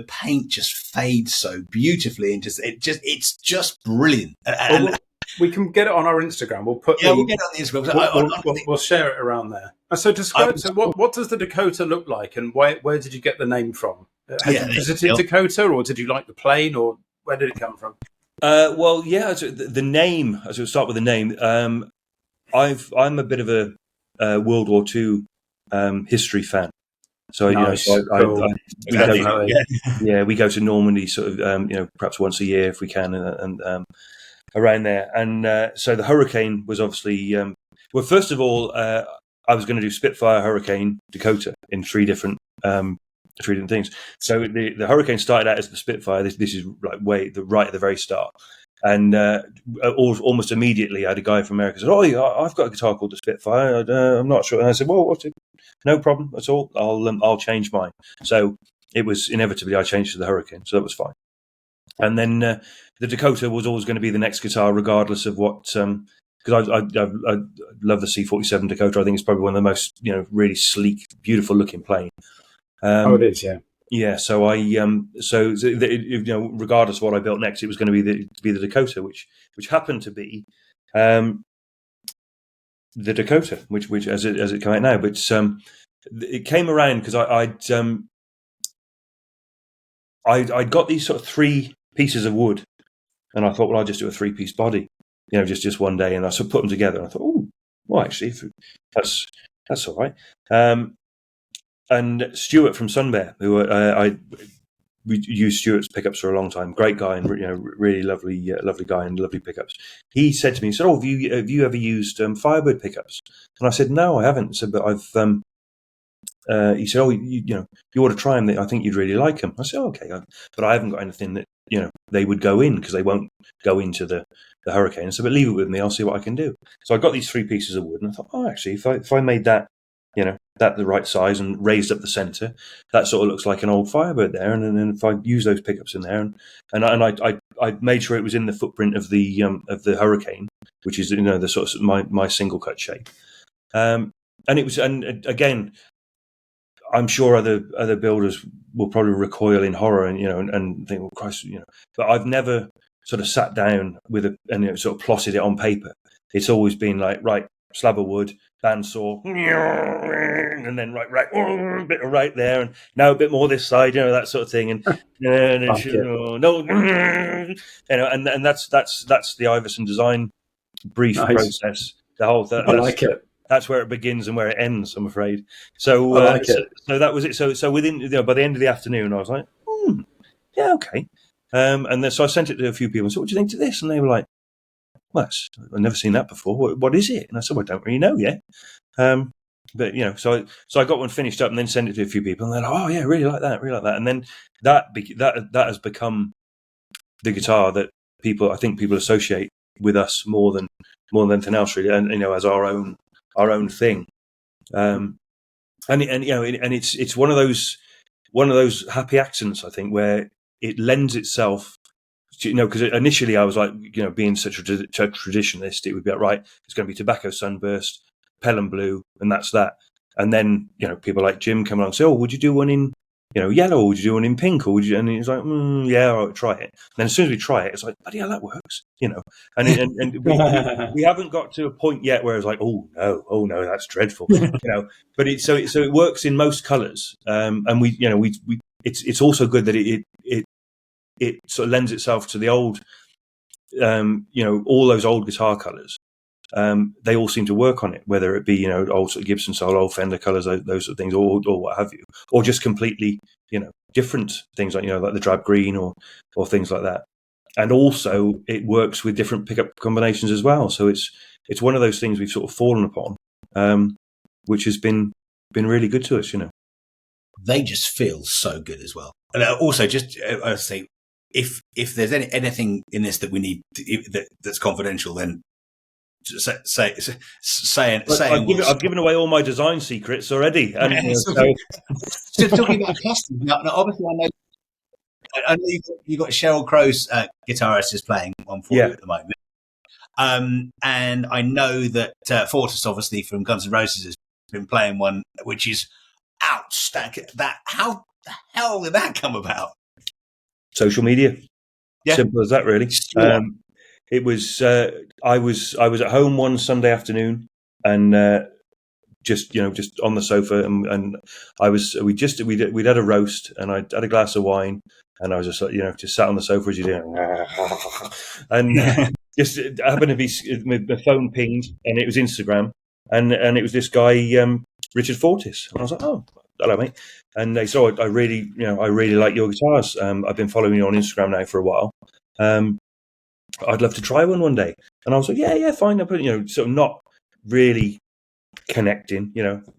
paint just fades so beautifully into it's just brilliant. And we can get it on our Instagram. We'll put we'll get it on the Instagram. We'll share it around there. So describe. So what does the Dakota look like, and where did you get the name from? Have you visited Dakota, or did you like the plane, or where did it come from? Well, yeah. So the name. As we'll start with the name. I'm a bit of a World War II history fan. So nice. We go to Normandy sort of perhaps once a year if we can, and around there. And so the Hurricane was obviously well. First of all, I was going to do Spitfire, Hurricane, Dakota in three different things. So the Hurricane started out as the Spitfire. This is right at the very start. And almost immediately, I had a guy from America said, "Oh, yeah, I've got a guitar called the Spitfire. I'm not sure." And I said, "Well, what's it? No problem at all. I'll change mine." So it was inevitably I changed to the Hurricane, so that was fine. And then the Dakota was always going to be the next guitar, regardless of what. Because I love the C47 Dakota. I think it's probably one of the most really sleek, beautiful looking plane. It is, yeah. Yeah, so regardless of what I built next, it was going to be the Dakota, which happened to be the Dakota, which as it came out now. But it came around because I'd got these sort of three pieces of wood, and I thought, well, I'll just do a 3-piece body, just one day, and I sort of put them together, and I thought, oh, well, actually, that's all right. And Stuart from Sunbear, who we used Stuart's pickups for a long time, great guy and really lovely guy and lovely pickups. He said to me, he said, "Oh, have you ever used Firebird pickups?" And I said, "No, I haven't." So, but I've. He said, "Oh, you ought to try them. I think you'd really like them." I said, "Oh, okay," but I haven't got anything that they would go in, because they won't go into the Hurricane. So, but leave it with me. I'll see what I can do. So I got these 3 pieces of wood, and I thought, oh, actually, if I made that. That the right size and raised up the center, that sort of looks like an old Firebird there. And then if I use those pickups in there, and I made sure it was in the footprint of the Hurricane, which is the sort of my single cut shape. And it was, and again, I'm sure other builders will probably recoil in horror and think, well, Christ, But I've never sort of sat down and sort of plotted it on paper. It's always been like, right, slab of wood, bandsaw, and then right, a bit right there, and now a bit more this side, that sort of thing, and that's the Ivison design brief process. The whole I like it. That's where it begins and where it ends, I'm afraid. So I like it. So that was it. So within by the end of the afternoon, I was like, yeah, okay. And then so I sent it to a few people and said, "What do you think to this?" And they were like, "Well, I've never seen that before. What is it?" And I said, "Well, I don't really know yet." But so I got one finished up and then sent it to a few people, and they're like, "Oh yeah, really like that. And then that has become the guitar that people associate with us more than anything else, really, and as our own thing. And it's one of those happy accidents, I think, where it lends itself. Because initially I was like, being such a traditionalist, it would be like, right, it's going to be Tobacco Sunburst, Pelham Blue, and that's that. And then, people like Jim come along and say, "Oh, would you do one in, yellow, or would you do one in pink, or would you?" And he's like, "Yeah, I'll try it." And then as soon as we try it, it's like, "Bloody hell, that works," And we haven't got to a point yet where it's like, "Oh no, that's dreadful," But it works in most colours, and it's also good that it sort of lends itself to the old, all those old guitar colours. They all seem to work on it, whether it be, old sort of Gibson style, old Fender colours, those sort of things, or what have you, or just completely, different things like, like the drab green or things like that. And also it works with different pickup combinations as well. So it's one of those things we've sort of fallen upon, which has been really good to us, They just feel so good as well. And also, just I say, if there's anything in this that we need that's confidential, then saying. I've given away all my design secrets already. And, so talking about custom, now obviously I know you've got Sheryl Crow's guitarist is playing one for you at the moment. And I know that Fortis, obviously from Guns N' Roses, has been playing one which is outstanding. How the hell did that come about? Social media, simple as that, really. Sure. It was I was at home one Sunday afternoon, and just on the sofa, and we'd had a roast, and I'd had a glass of wine, and I was just sat on the sofa as you do, and just happened to be my phone pinged, and it was Instagram, and it was this guy Richard Fortis, and I was like, oh, hello, mate. And they said, I really like your guitars. I've been following you on Instagram now for a while. I'd love to try one day. And I was like, yeah, fine. I put, sort of not really connecting,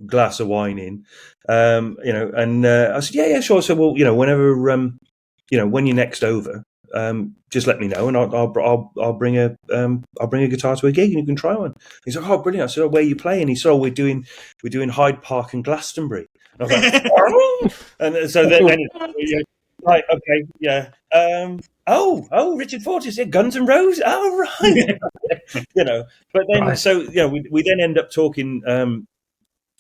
glass of wine in, and I said, yeah, sure. So, well, whenever, when you're next over, just let me know, and I'll bring a guitar to a gig, and you can try one. He's like, oh, brilliant. I said, oh, where are you playing? He said, oh, we're doing Hyde Park and Glastonbury. And I was like, oh! And so then right, okay, yeah. Oh, Richard Fortis, yeah, Guns N' Roses. Oh, right. But then, right. So, we then end up talking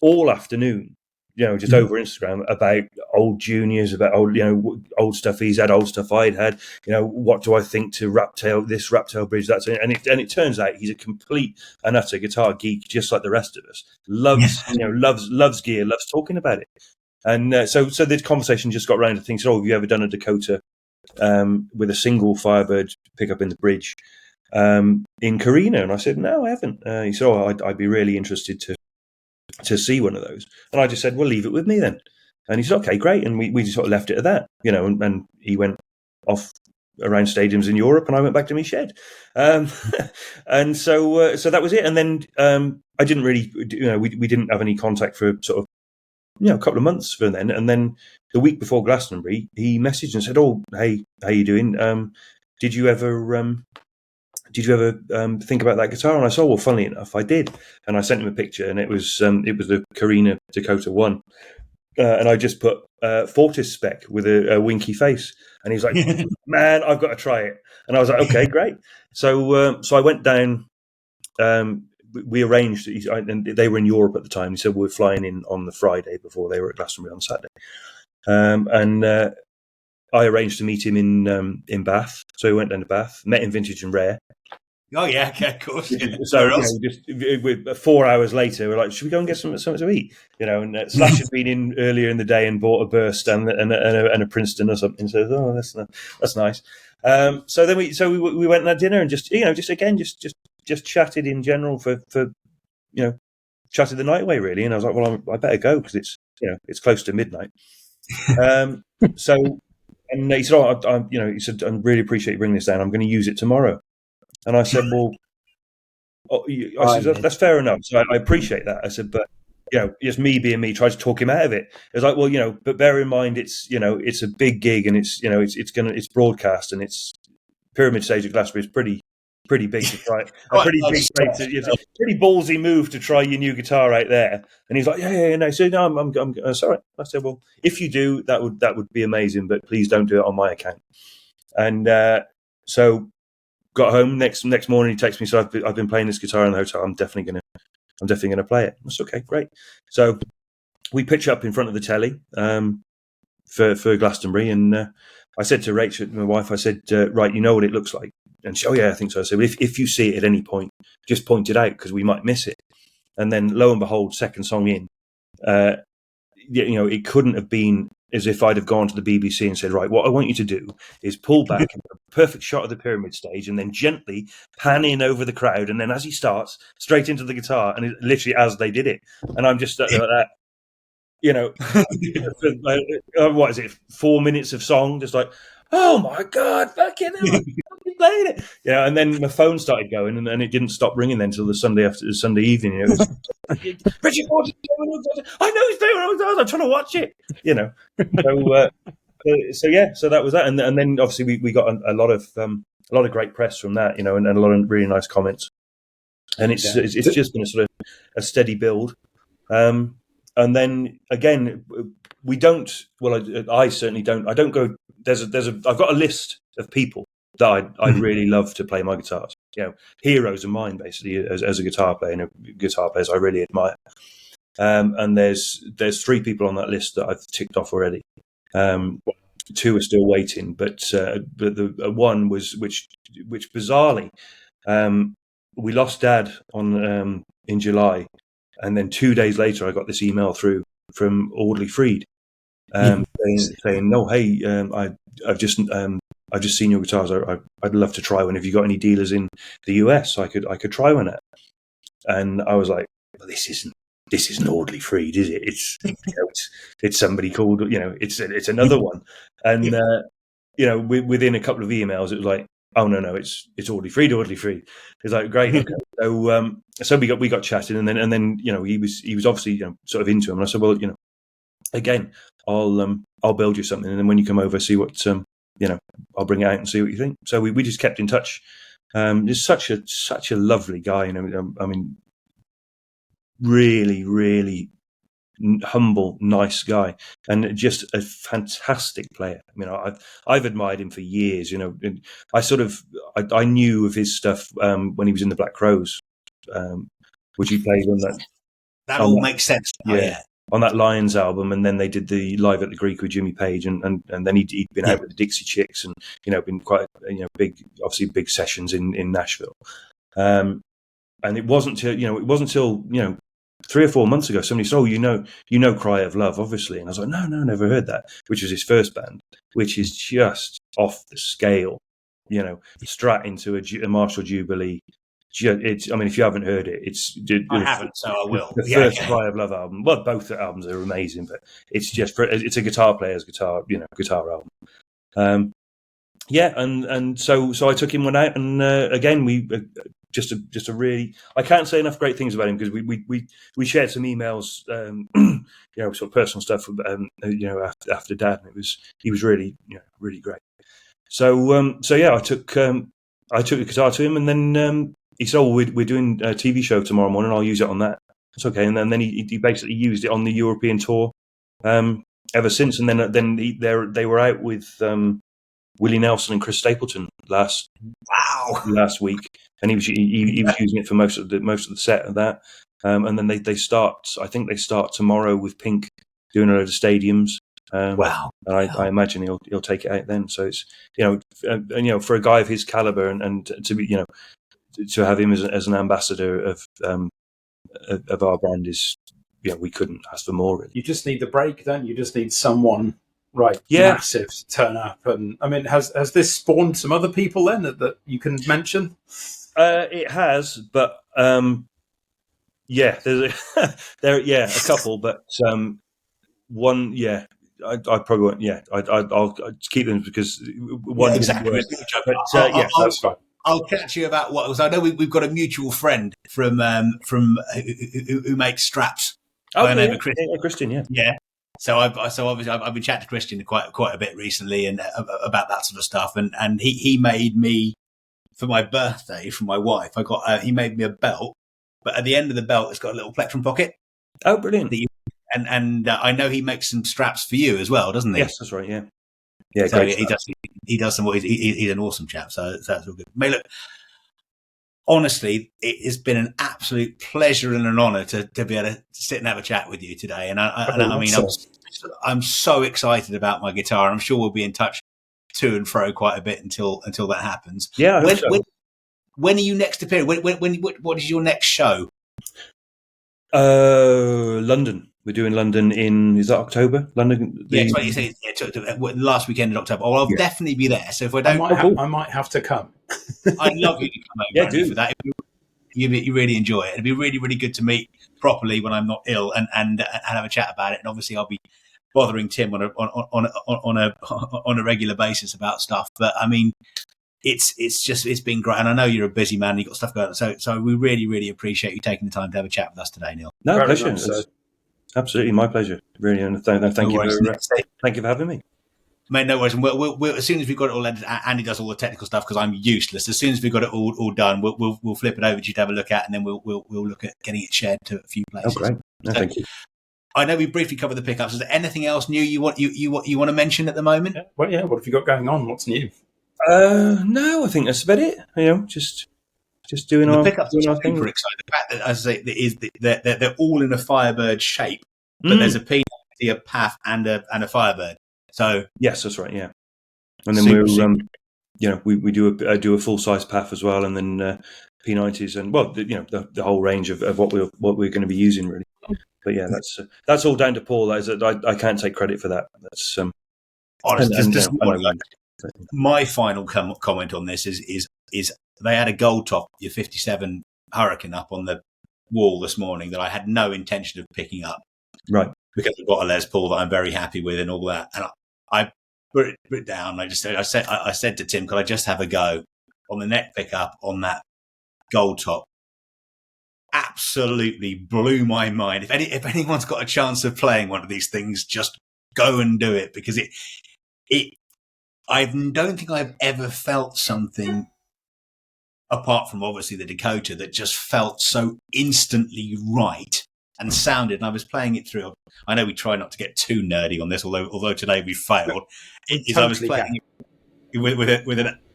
all afternoon, just over Instagram about old juniors, about old stuff he's had, old stuff I'd had. What do I think to Raptail Bridge, that, and it turns out he's a complete and utter guitar geek, just like the rest of us. Loves gear, loves talking about it. And so the conversation just got round to things. Oh, have you ever done a Dakota with a single Firebird pickup in the bridge in Carina? And I said, no, I haven't. He said, oh, I'd be really interested to see one of those. And I just said, well, leave it with me then. And he said, okay, great. And we just sort of left it at that, and he went off around stadiums in Europe, and I went back to my shed. And so that was it. And then I didn't really, we didn't have any contact for sort of, a couple of months from then. And then the week before Glastonbury, he messaged and said, oh, hey, how you doing? Did you ever think about that guitar? And I said, well, funnily enough, I did. And I sent him a picture, and it was the Carina Dakota 1. And I just put Fortis spec with a winky face. And he's like, man, I've got to try it. And I was like, okay, great. So I went down. We arranged, and they were in Europe at the time. He said, we're flying in on the Friday before they were at Glastonbury on Saturday. And I arranged to meet him in Bath. So we went down to Bath, met in Vintage and Rare. Oh, yeah, okay, of course. Yeah. So just 4 hours later, we're like, should we go and get something to eat? And Slash had been in earlier in the day and bought a Burst and a Princeton or something. So, oh, that's nice. So then we went and had dinner and just chatted in general for chatted the night away, really. And I was like, well, I better go because it's close to midnight. So, and he said, I really appreciate you bringing this down. I'm going to use it tomorrow. And I said, well, I said, that's fair enough. So I appreciate that. I said, but just me being me, tried to talk him out of it. It was like, well, but bear in mind, it's a big gig, and it's broadcast, and it's Pyramid Stage at Glastonbury is pretty big to try. It's a pretty ballsy move to try your new guitar out there. And he's like, yeah. No, so no, I'm sorry. I said, well, if you do, that would be amazing, but please don't do it on my account. And so got home next morning. He texted me, so I've been playing this guitar in the hotel. I'm definitely gonna play it. That's okay, great. So we pitch up in front of the telly for Glastonbury, and I said to Rachel, my wife, I said, right, you know what it looks like? And she, oh yeah, I think so. I said, well, if you see it at any point, just point it out because we might miss it. And then lo and behold, second song in, it couldn't have been as if I'd have gone to the BBC and said, right, what I want you to do is pull back and get a perfect shot of the Pyramid Stage and then gently pan in over the crowd. And then as he starts, straight into the guitar, and literally as they did it. And I'm just like that, what is it, 4 minutes of song, just like, oh my God, fucking hell, I'm playing it. And then my phone started going, and it didn't stop ringing then until the Sunday evening. It was, Richard Fortis, I know he's playing. I'm trying to watch it. So that was that, and then obviously we got a lot of great press from that, and a lot of really nice comments. and it's just been a sort of a steady build. And then again, we don't. Well, I certainly don't. I don't go. I've got a list of people that I'd really love to play my guitars. Heroes of mine, basically, as a guitar player and guitar players I really admire. And there's 3 people on that list that I've ticked off already. 2 are still waiting, but the one was which bizarrely, we lost Dad on in July, and then 2 days later I got this email through from Audley Freed, saying, "No, hey, I've just seen your guitars. I'd love to try one. Have you got any dealers in the US? I could try one at." And I was like, well, this isn't Audley Freed, is it? It's somebody called, it's another one. And within a couple of emails, it was like, oh no, it's Audley Freed. It's like, great. Okay. So we got chatting, and then he was obviously sort of into him. And I said, well, again, I'll build you something, and then when you come over, see what I'll bring it out and see what you think. So we just kept in touch. He's such a lovely guy. I mean, really, really humble, nice guy, and just a fantastic player. I mean, I've admired him for years. I knew of his stuff when he was in the Black Crows, which he played on that. That all makes sense. On that Lions album, and then they did the Live at the Greek with Jimmy Page, and then he'd been out with the Dixie Chicks, and been quite big sessions in Nashville. And it wasn't till 3 or 4 months ago somebody said, "Oh, you know Cry of Love, obviously," and I was like, "No, never heard that." Which was his first band, which is just off the scale, Strat into a Marshall Jubilee. I mean, if you haven't heard it, I haven't, so I will. The first Cry of Love album. Well, both the albums are amazing, but it's just it's a guitar player's guitar album. And so I took him one out, and again we just a really, I can't say enough great things about him, because we shared some emails, sort of personal stuff, after Dad, and he was really really great. So I took the guitar to him, and then he said, "Oh, we're doing a TV show tomorrow morning. I'll use it on that." That's okay. And then he basically used it on the European tour ever since. And then they were out with Willie Nelson and Chris Stapleton last week, and he was using it for most of the set of that. And then they start. I think they start tomorrow with Pink doing a load of stadiums. Wow! And I imagine he'll take it out then. So it's for a guy of his caliber, and to be to have him as an ambassador of our brand is, we couldn't ask for more, really. You just need the break, don't you? You just need someone massive to turn up. And I mean, has this spawned some other people then that you can mention? It has, but there's a couple, but one, I probably won't. I'll keep them, because one exactly. But that's fine. I'll catch you about what was. I know we've got a mutual friend from who makes straps. Christian, yeah. Yeah. So obviously I've been chatting to Christian quite a bit recently, and about that sort of stuff. And he made me, for my birthday, from my wife, he made me a belt, but at the end of the belt it's got a little plectrum pocket. Oh, brilliant! And I know he makes some straps for you as well, doesn't he? Yes, that's right. Yeah. Yeah, so he does some. He's an awesome chap. So that's all good. Mate, look, honestly, it has been an absolute pleasure and an honour to be able to sit and have a chat with you today. And I mean, I'm so excited about my guitar. I'm sure we'll be in touch to and fro quite a bit until that happens. Yeah. When are you next appearing? What is your next show? London. We're doing London is that October? London. Last weekend in October. Oh, I'll definitely be there. So if I don't, I might have to come. I'd love you to come over for that. You really enjoy it. It'd be really, really good to meet properly when I'm not ill and have a chat about it. And obviously, I'll be bothering Tim on a regular basis about stuff. But I mean, it's been great. And I know you're a busy man. You've got stuff going on. So we really, really appreciate you taking the time to have a chat with us today, Neil. No, pleasure. Absolutely, my pleasure. Really, and thank you for having me. Mate, no worries. And we'll, as soon as we've got it all edited, Andy does all the technical stuff because I'm useless. As soon as we've got it all done, we'll flip it over to you to have a look at, and then we'll look at getting it shared to a few places. Oh, great! No, thank you. I know we briefly covered the pickups. Is there anything else new you want to mention at the moment? Well, yeah. What have you got going on? What's new? No, I think that's about it. Just doing the our pickups doing are our super thing. exciting. The fact that, as I say, they're all in a Firebird shape, but there's a P90, a PAF, and a Firebird. So yes, that's right. Yeah, and then we do a full size PAF as well, and then P90s, and the whole range of what we're going to be using really. But yeah, that's all down to Paul. I can't take credit for that. That's honestly, my final comment on this is they had a gold top, your 57 Hurricane, up on the wall this morning that I had no intention of picking up, right? Because I've got a Les Paul that I'm very happy with and all that, and I put it down. I said to Tim, could I just have a go on the neck pickup on that gold top? Absolutely blew my mind. If anyone's got a chance of playing one of these things, just go and do it, because I don't think I've ever felt something, apart from obviously the Dakota, that just felt so instantly right and sounded. And I was playing it through. I know we try not to get too nerdy on this, although today we failed. I was playing it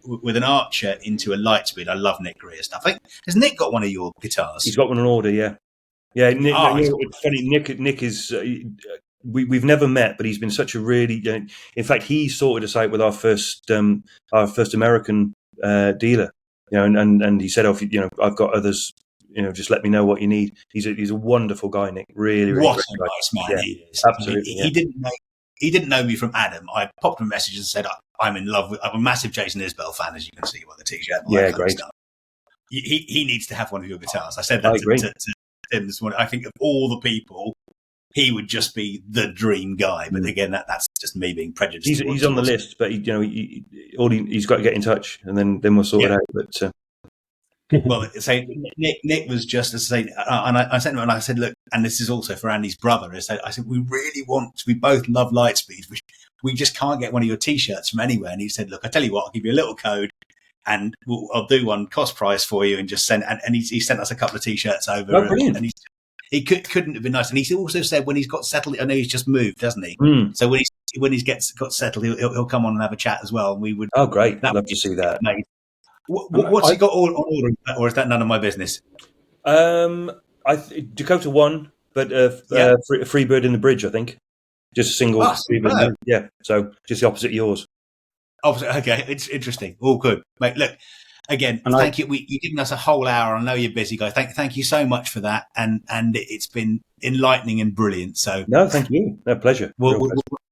with an Archer into a Lightspeed. I love Nick Greer stuff. Has Nick got one of your guitars? He's got one on order. Yeah. Nick, it's funny. Nick is. We've never met, but he's been such a really. In fact, he sorted us out with our first American dealer. And he said, I've got others. Just let me know what you need. He's a wonderful guy, Nick. Really, really what a nice man he is. Absolutely. He didn't know me from Adam. I popped him a message and said, I'm in love with. I'm a massive Jason Isbell fan, as you can see by the t-shirt. Yeah, great. He needs to have one of your guitars. I said that to Tim this morning. I think of all the people, he would just be the dream guy. But again, that's just me being prejudiced. He's on the list, but he's got to get in touch, and then we'll sort it out. But well, say Nick was just to say, and I sent him, and I said, look, and this is also for Andy's brother. I said, we both love Lightspeed. We just can't get one of your t-shirts from anywhere. And he said, look, I tell you what, I'll give you a little code, and I'll do one cost price for you, and just send. And he sent us a couple of t-shirts over. Oh, brilliant. And he couldn't have been nice. And he also said when he's got settled, I know he's just moved, doesn't he? So when he's got settled, he'll come on and have a chat as well. And we would. Oh, great! I'd love to see that. What's he got on order, or is that none of my business? Dakota 1, but a Freebird in the bridge, I think. Just a single Freebird. Yeah, so just the opposite of yours. Opposite, okay, it's interesting. All good, mate. Look, again, thank you. You've given us a whole hour. I know you're busy, guys. Thank you so much for that, and it's been enlightening and brilliant. So no, thank you. No, pleasure. We'll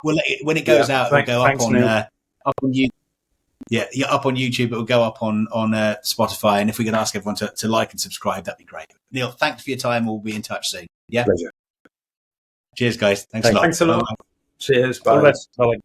let it, when it goes out, it'll go up on YouTube. Yeah, up on YouTube. It will go up on Spotify. And if we could ask everyone to like and subscribe, that'd be great. Neil, thanks for your time. We'll be in touch soon. Yeah. Pleasure. Cheers, guys. Thanks a lot. Thanks a lot. Cheers. Bye. Bye.